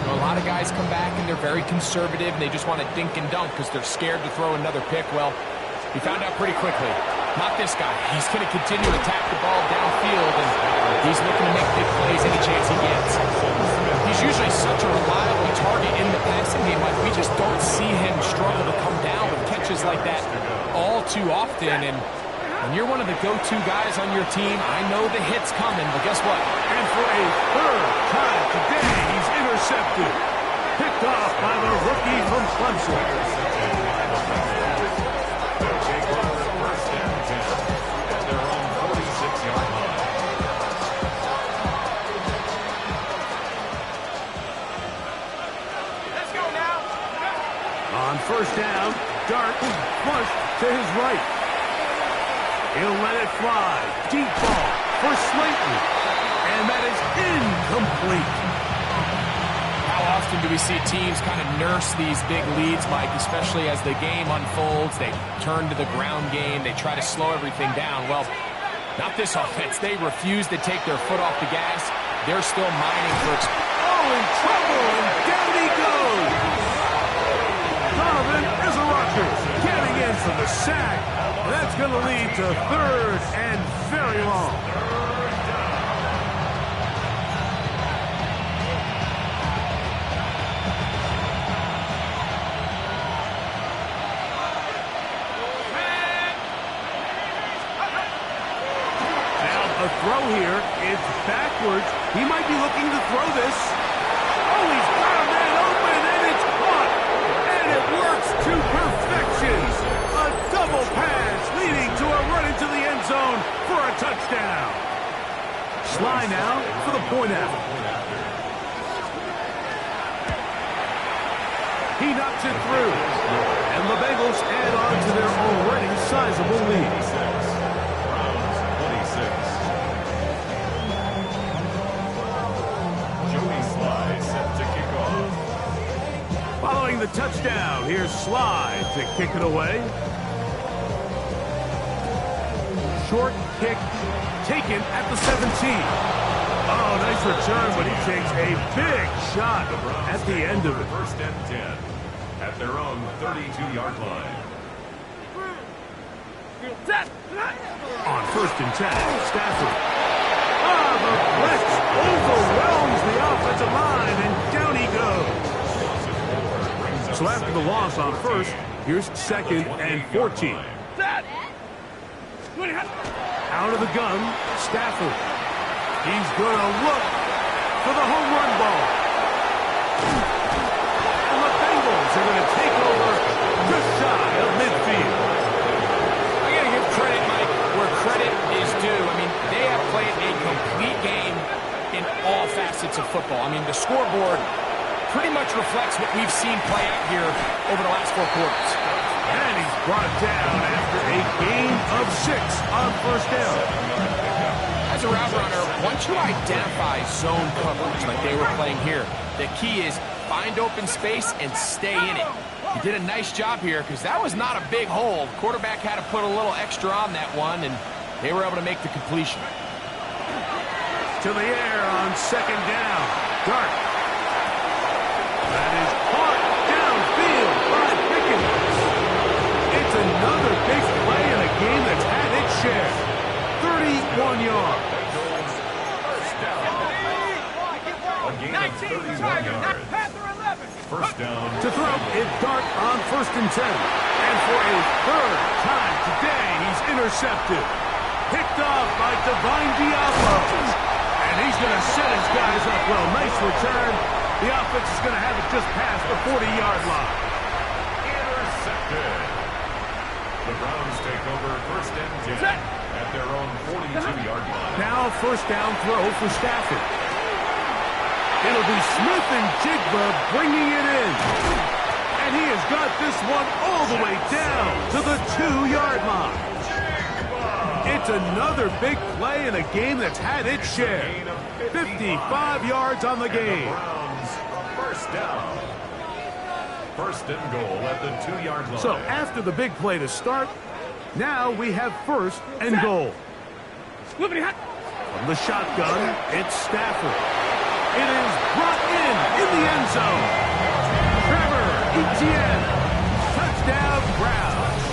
a lot of guys come back and they're very conservative and they just want to dink and dunk because they're scared to throw another pick. Well, he found out pretty quickly. Not this guy. He's going to continue to tap the ball downfield, and he's looking to make big plays any chance he gets. He's usually such a reliable target in the passing game, but we just don't see him struggle to come down with catches like that all too often. And when you're one of the go-to guys on your team, I know the hit's coming, but guess what? And for a third time today, he's intercepted. Picked off by the rookie from Clemson. On first down, Dart flushed to his right. He'll let it fly. Deep ball for Slayton. And that is incomplete. How often do we see teams kind of nurse these big leads, Mike, especially as the game unfolds? They turn to the ground game. They try to slow everything down. Well, not this offense. They refuse to take their foot off the gas. They're still mining for... Oh, in trouble, and down he goes. Donovan is a rusher, getting in for the sack. That's going to lead to third and very long. Now a throw here. It's backwards. He might be looking to throw this. Oh, he's got a man open, and it's caught. And it works to perfection. A double pass leading to a run into the end zone for a touchdown. Sly now for the point out. He knocks it through. And the Bengals add on to their already sizable lead. Browns 26. Joey Sly set to kick off. Following the touchdown, here's Sly to kick it away. Short kick taken at the 17. Oh, nice return, but he takes a big shot at the end of it. First and 10 at their own 32-yard line. On first and 10, Stafford. Ah, the blitz overwhelms the offensive line, and down he goes. So after the loss on first, here's second and 14. Out of the gun, Stafford. He's going to look for the home run ball. And the Bengals are going to take over just shy of midfield. I got to give credit, Mike, where credit is due. I mean, they have played a complete game in all facets of football. I mean, the scoreboard pretty much reflects what we've seen play out here over the last 4 quarters. And he's brought down after a gain of 6 on first down. As a route runner, once you identify zone coverage like they were playing here, the key is find open space and stay in it. He did a nice job here because that was not a big hole. Quarterback had to put a little extra on that one, and they were able to make the completion. To the air on second down. Dart. That is caught downfield by Pickens. It's another big play in a game that's had its share. 31 yards. A gain of 31 yards. First down. To throw it, Dart on first and 10. And for a third time today, he's intercepted. Picked off by Divine Diablo. And he's going to set his guys up well. Nice return. The offense is going to have it just past the 40-yard line. Intercepted. The Browns take over first and 10 at their own 42-yard line. Now first down throw for Stafford. It'll be Smith and Jigba bringing it in. And he has got this one all the way down to the 2-yard line. It's another big play in a game that's had its share. 55 yards on the game. First down. First and goal at the 2-yard line. So after the big play to start, now we have first and goal. From the shotgun, it's Stafford. It is brought in the end zone. Trevor Etienne. Touchdown, Browns.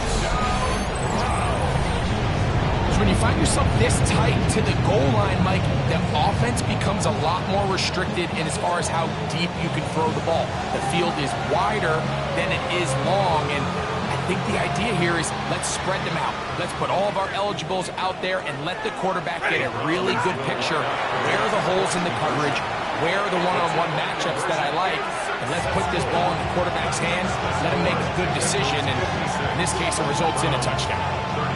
So when you find yourself this tight to the goal line, Mike, the offense becomes a lot more restricted in as far as how deep you can throw the ball. The field is wider than it is long, and I think the idea here is let's spread them out. Let's put all of our eligibles out there and let the quarterback get a really good picture. Where are the holes in the coverage? Where are the one-on-one matchups that I like? And let's put this ball in the quarterback's hands. Let him make a good decision, and in this case, it results in a touchdown.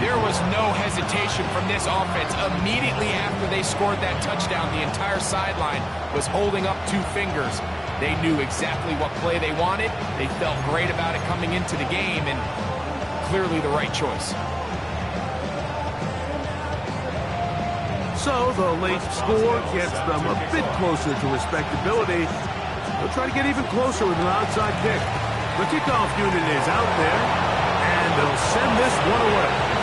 There was no hesitation from this offense. Immediately after they scored that touchdown, the entire sideline was holding up 2 fingers. They knew exactly what play they wanted. They felt great about it coming into the game, and clearly the right choice. So the late score gets them a bit closer to respectability. They'll try to get even closer with an onside kick. The kickoff unit is out there, and they'll send this one away.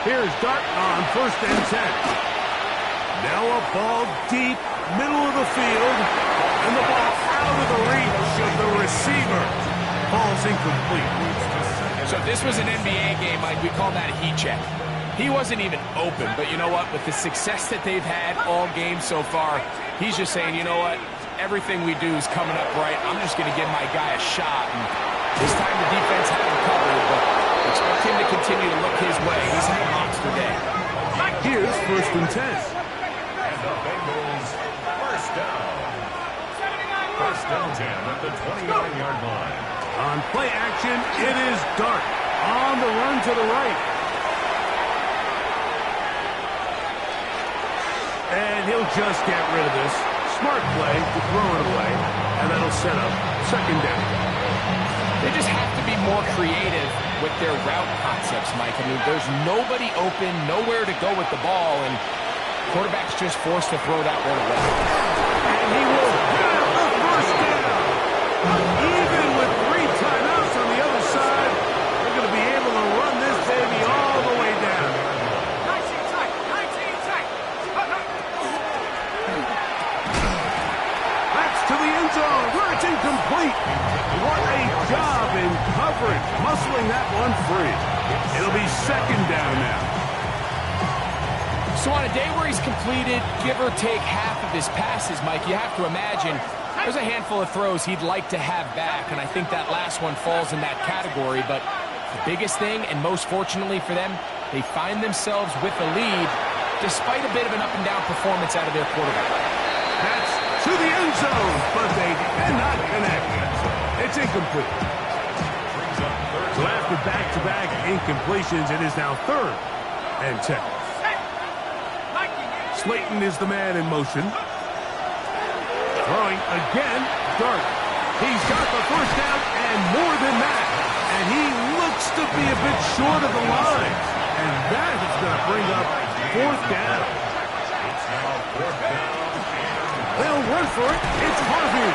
Here's Dart on first and 10. Now a ball deep, middle of the field, and the ball out of the reach of the receiver. Ball's incomplete. So if this was an NBA game, Mike, we call that a heat check. He wasn't even open, but you know what? With the success that they've had all game so far, he's just saying, you know what? Everything we do is coming up right. I'm just going to give my guy a shot. And this time the defense had him covered, but expect him to continue to look his way. He's had a monster day. Here's first and 10. And the Bengals first down. First and 10 at the 29-yard line. On play action, it is Dart on the run to the right. And he'll just get rid of this. Smart play to throw it away, and that'll set up second down. They just have to be more creative with their route concepts, Mike. I mean, there's nobody open, nowhere to go with the ball, and quarterback's just forced to throw that one away. And he will have the first down. Even with 3 timeouts on the other side, they're going to be able to run this baby all the way down. 19 tight, 19 tight. That's to the end zone, where it's incomplete. What a job in coverage, muscling that one free. It'll be second down now. So on a day where he's completed, give or take half of his passes, Mike, you have to imagine there's a handful of throws he'd like to have back, and I think that last one falls in that category. But the biggest thing, and most fortunately for them, they find themselves with the lead despite a bit of an up-and-down performance out of their quarterback. That's to the end zone, but they cannot connect. It's incomplete. So after back-to-back incompletions, it is now third and 10. Slayton is the man in motion. Throwing again, Dart. He's got the first down and more than that. And he looks to be a bit short of the line. And that is going to bring up fourth down. It's now fourth down. They'll run for it. It's Harvey.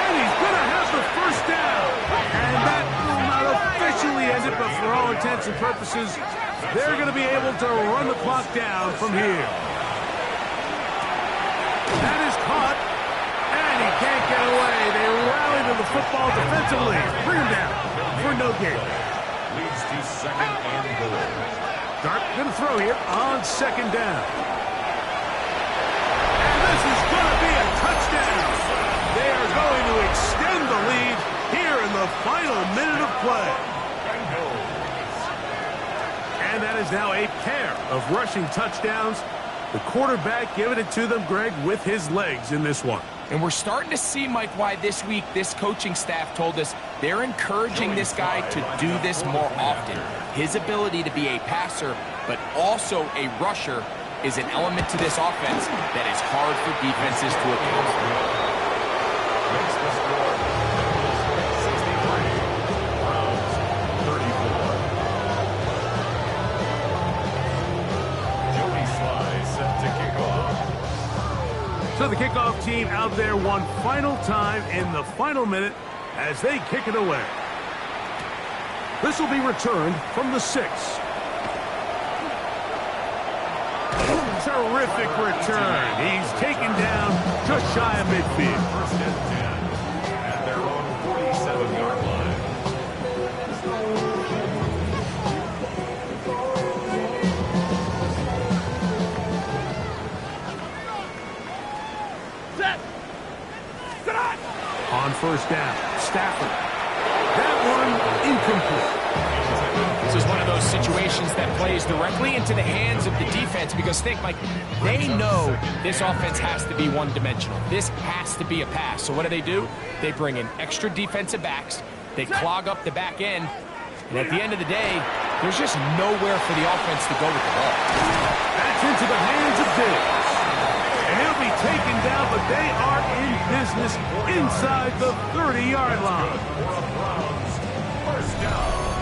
And he's going to have the first down. And that will not officially end it, but for all intents and purposes, they're going to be able to run the clock down from here. That is caught, and he can't get away. They rally to the football defensively. Bring him down for no gain. Leads to second and goal. Dart going to throw here on second down. And this is going to be a touchdown. They are going to extend the lead here in the the final minute of play. Bengals. And that is now a pair of rushing touchdowns. The quarterback giving it to them, Greg, with his legs in this one. And we're starting to see, Mike, why this week this coaching staff told us they're encouraging this guy to do this more often. His ability to be a passer, but also a rusher, is an element to this offense that is hard for defenses to account for. Makes the score 63. Browns 34. Joey Sly set to kick off. So the kickoff team out there one final time in the final minute as they kick it away. This will be returned from the 6. Terrific return. He's taken down just shy of midfield. First and 10 at their own 47-yard line. On first down, Stafford. That one incomplete. This is one of those situations that plays directly into the hands of the defense because think, Mike, they know this offense has to be one-dimensional. This has to be a pass. So what do? They bring in extra defensive backs. They clog up the back end. And at the end of the day, there's just nowhere for the offense to go with the ball. That's into the hands of Diggs. And he'll be taken down, but they are in business inside the 30-yard line. For a Browns first down.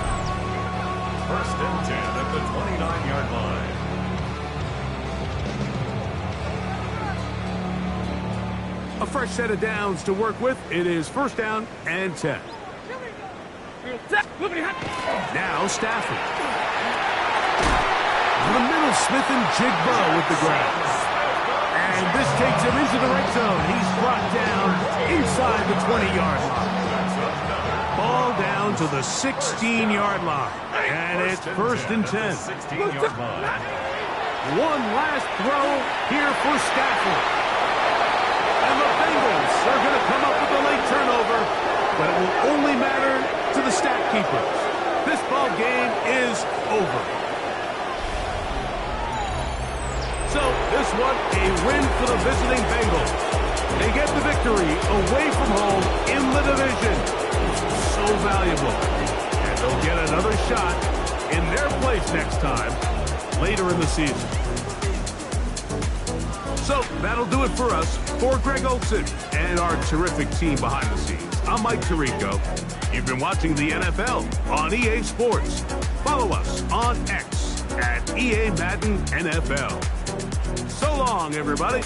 First and 10 at the 29-yard line. A fresh set of downs to work with. It is first down and 10. Now Stafford. The middle, Smith and Jigbo with the grab. And this takes him into the red zone. He's brought down inside the 20-yard line. Ball down to the 16-yard line. And it's first and 10. 16-yard line. One last throw here for Stafford. And the Bengals are going to come up with a late turnover, but it will only matter to the stat keepers. This ball game is over. So this one, a win for the visiting Bengals. They get the victory away from home in the division. So valuable. And they'll get another shot in their place next time, later in the season. So that'll do it for us. For Greg Olson and our terrific team behind the scenes, I'm Mike Tirico. You've been watching the NFL on EA Sports. Follow us on X at EA Madden NFL. So long, everybody.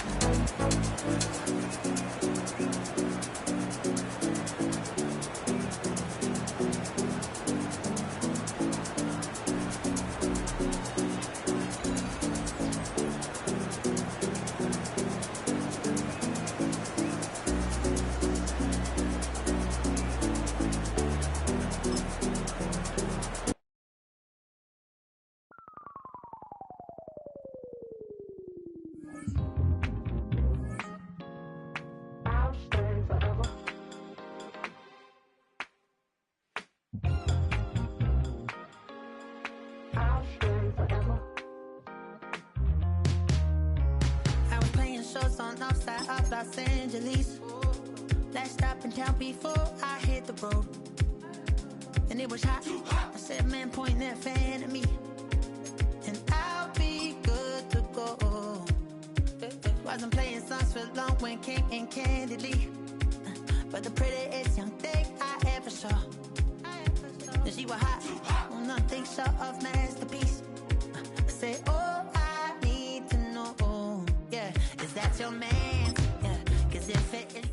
On outside of Los Angeles. Last stop in town before I hit the road. And it was hot. I said, man, point that fan at me. And I'll be good to go. Wasn't playing songs for long when came in candidly. But the prettiest young thing I ever saw. And she was hot. On nothing short of masterpiece. I said, oh, I need to know. Yeah, is that your man? Yeah, cause if it is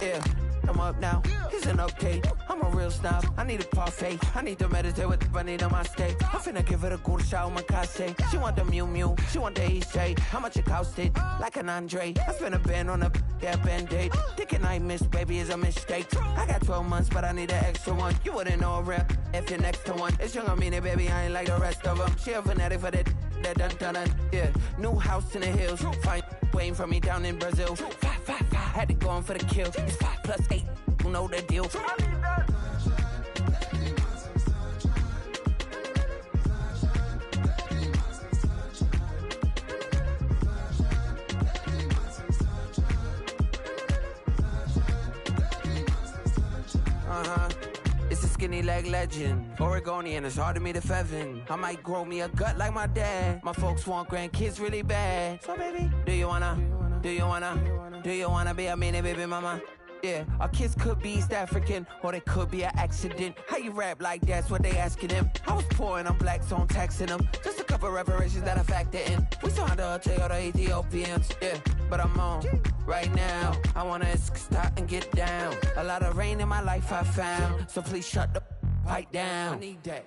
Yeah, I'm up now. Here's an update. I'm a real snob. I need a parfait. I need to meditate with the bunny on my steak. I'm finna give her a good shot with my case. She want the Mew Mew. She want the Eastside. How much it costed? Like an Andre. I spent a band on a band-aid. Thinking I missed, baby, is a mistake. I got 12 months, but I need an extra one. You wouldn't know a rep if you're next to one. It's young, I mean it, baby. I ain't like the rest of them. She a fanatic for that dun. Yeah, new house in the hills. Fine, waiting for me down in Brazil. 5. Had to go on for the kill. It's 5 plus 8. You know the deal. It's a skinny leg legend. Oregonian, it's hard to meet a Fevin. I might grow me a gut like my dad. My folks want grandkids really bad. So baby, do you wanna be a mini baby mama? Yeah, our kids could be East African, or they could be an accident. How you rap like that's what they asking him. I was poor and I'm black, so I'm taxing them. Just a couple reparations that I factor in. We saw the Toyota Ethiopians, yeah, but I'm on right now. I wanna stop and get down. A lot of rain in my life I found, so please shut the pipe down. I need that.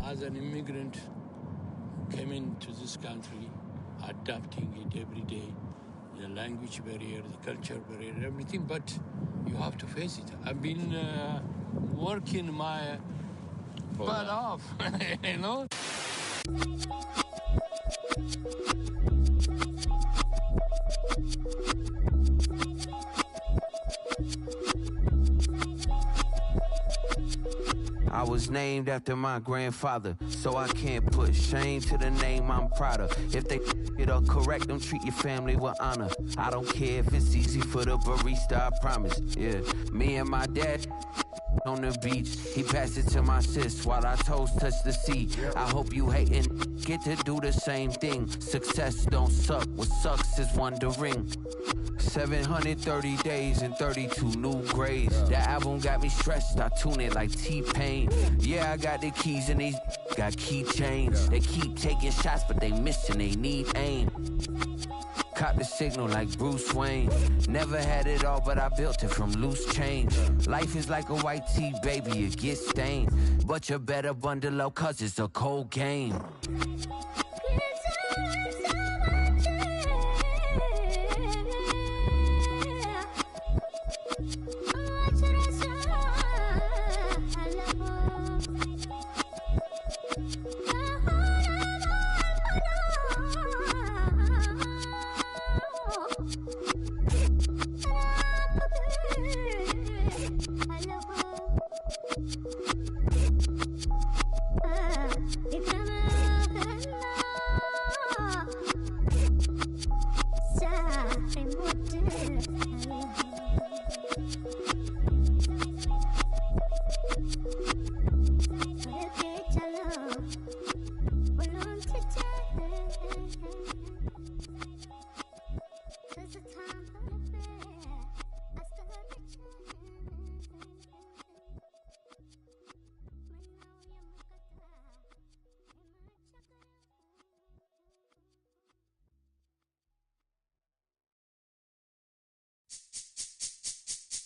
As an immigrant who came into this country, adapting it every day, the language barrier, the culture barrier, everything, but you have to face it. I've been working my butt off, you know? I was named after my grandfather, so I can't put shame to the name I'm proud of. If they it up correct, don't treat your family with honor. I don't care if it's easy for the barista, I promise. Yeah, me and my dad on the beach, he passed it to my sis while our toes touch the sea. I hope you hatin' get to do the same thing. Success don't suck, what sucks is wondering. 730 days and 32 new grades. The album got me stressed, I tune it like T-Pain. Yeah, I got the keys and these got keychains. They keep taking shots, but they missing, they need aim. Caught the signal like Bruce Wayne. Never had it all, but I built it from loose change. Life is like a white tee, baby, it gets stained. But you better bundle up, cause it's a cold game.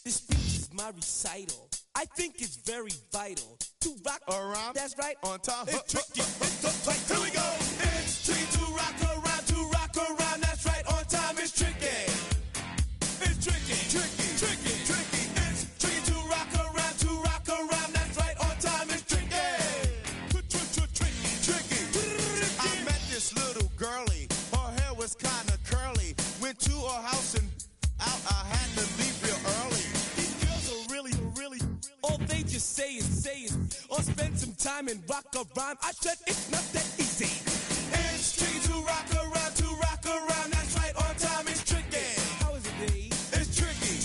This speech is my recital. I think it's very vital to rock around. That's right. On time. It's tricky. It's right. Here we go. It's tricky to rock around. To rock around. That's right. On time. It's tricky. It's tricky. Tricky. Tricky. Tricky. It's tricky to rock around. To rock around. That's right. On time. It's tricky. Tricky. Tricky. I met this little girlie. Her hair was kind of curly. Went to her house and out. I had to leave real early. All they just say is, or spend some time and rock a rhyme. I said it's not that easy. It's tricky to rock around, that's right, on time it's tricky. How is it, Dave? It's tricky. It's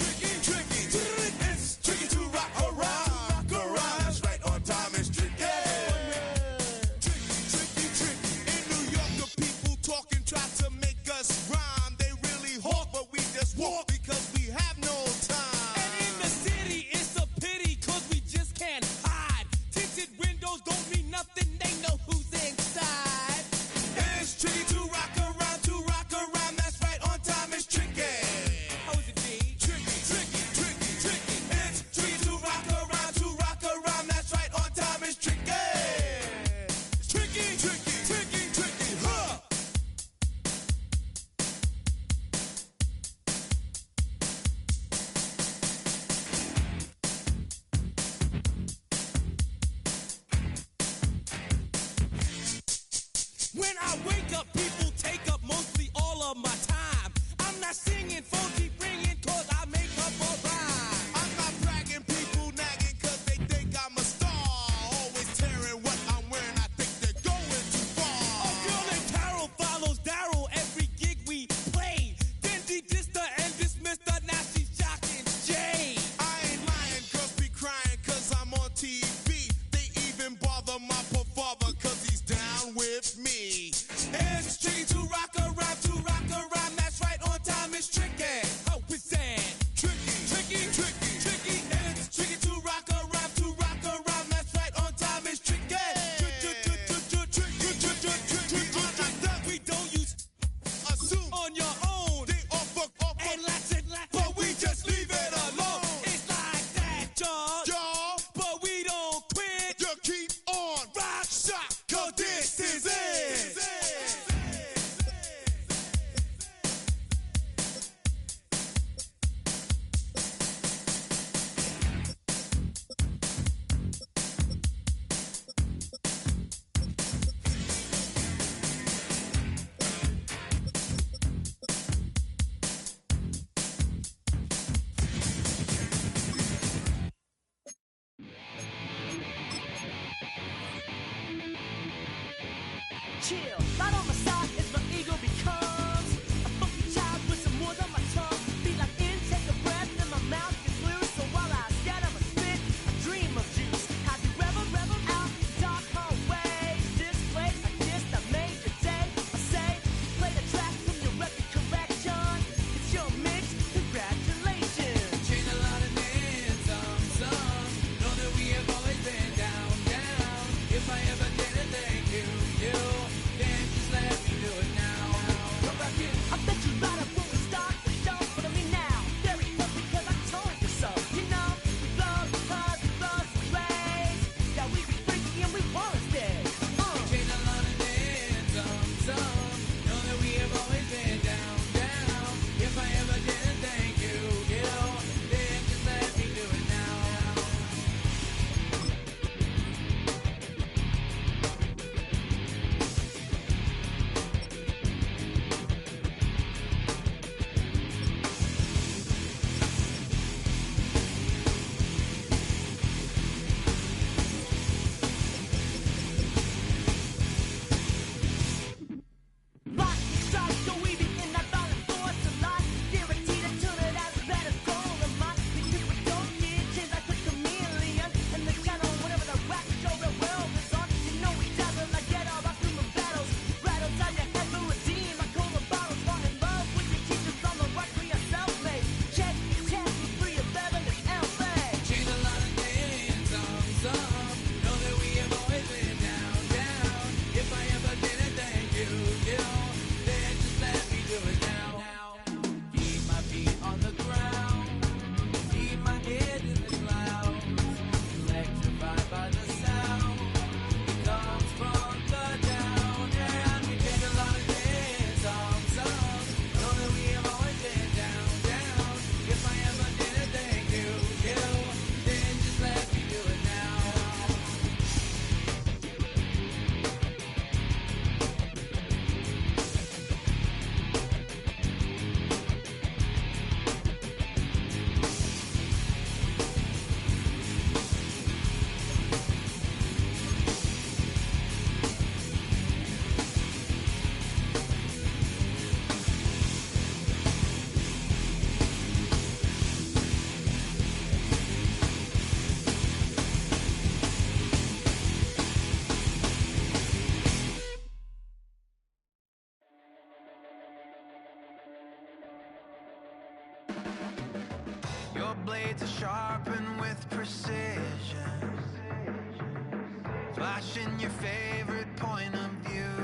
tricky to rock around, that's right, on time it's tricky. Tricky. In New York, the people talking try to make us rhyme. They really hawk, but we just walk because we have no time. chill. Right on my side is my ego becomes a funky child with some words on my tongue. Be like in, take a breath, and my mouth gets loose. So while I scatter my spit, I dream of juice. Have you ever reveled out dark hallways? This place like this that made your day. I say, you play the track from your record collection. It's your mix, congratulations. Changed a lot of names, some. Know that we have always been down, down. If I ever did a thank you, then just let me do it now. Come back in. I bet you right up when we start the show, but I mean now, very close because I told you so. You know, we blow the buzz, we blow some trays. Yeah, we be freaky and we wanna stay. Changed a lot of names, some. Know that we have always been down, down. If I ever did a thank you, then just let me do it now. Lock and strike, so we be in that violent force of life. Guaranteed to turn it as better goal of mine. These people don't get changed like a chameleon. And the channel, whatever the rap show the world is on. You know we dazzle like get all our human battles. Right outside your head to redeem. I call the bottles, fall in love with your teachers on the right for yourself, mate. Check, free of Bevan and LA. Changed a lot of names, some. Know that we have always been down, down. If I ever did a thank you, then just let me do it now. Keep my feet on the ground, keep my head in the clouds. Electrified by the sound, it comes from the down. And we changed a lot of names, some. Know that we have always been down, down. If I ever did a thank you, then just let me do it now. Your blades are sharpened with precision, flashing your favorite point of view.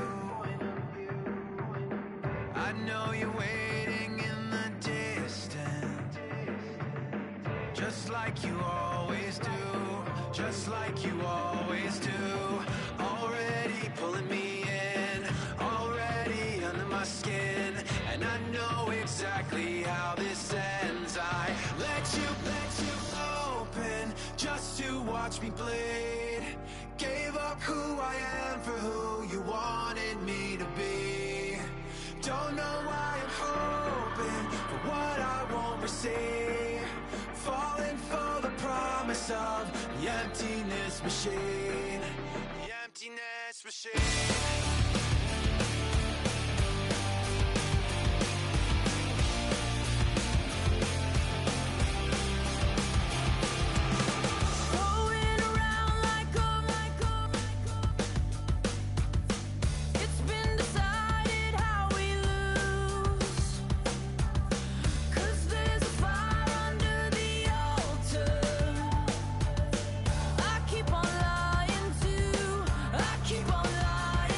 I know you're waiting in the distance, just like you always do, just like you always do. Already pulling me in, already under my skin, and I know exactly how this ends. I let you open just to watch me bleed. Gave up who I am for who you wanted me to be. Don't know why I'm hoping for what I won't receive. Falling for the promise of the emptiness machine. The emptiness machine. Going around like it's been decided how we lose. 'Cause there's a fire under the altar. I keep on lying to, I keep on lying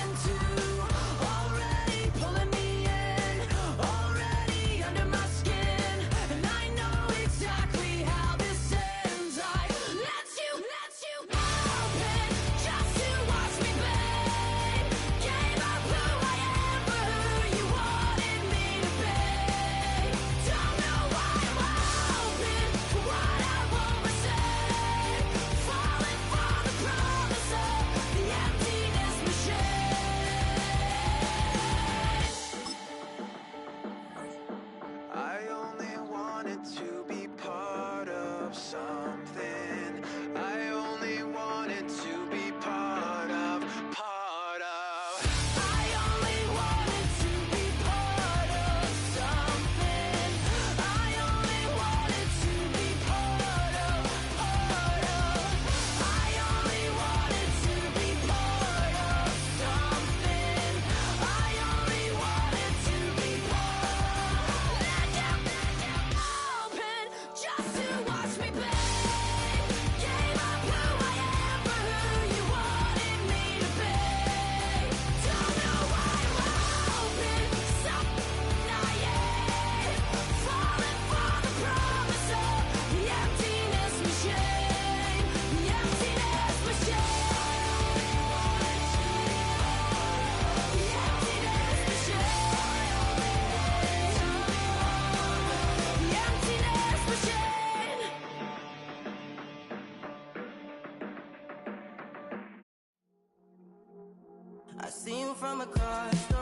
from across the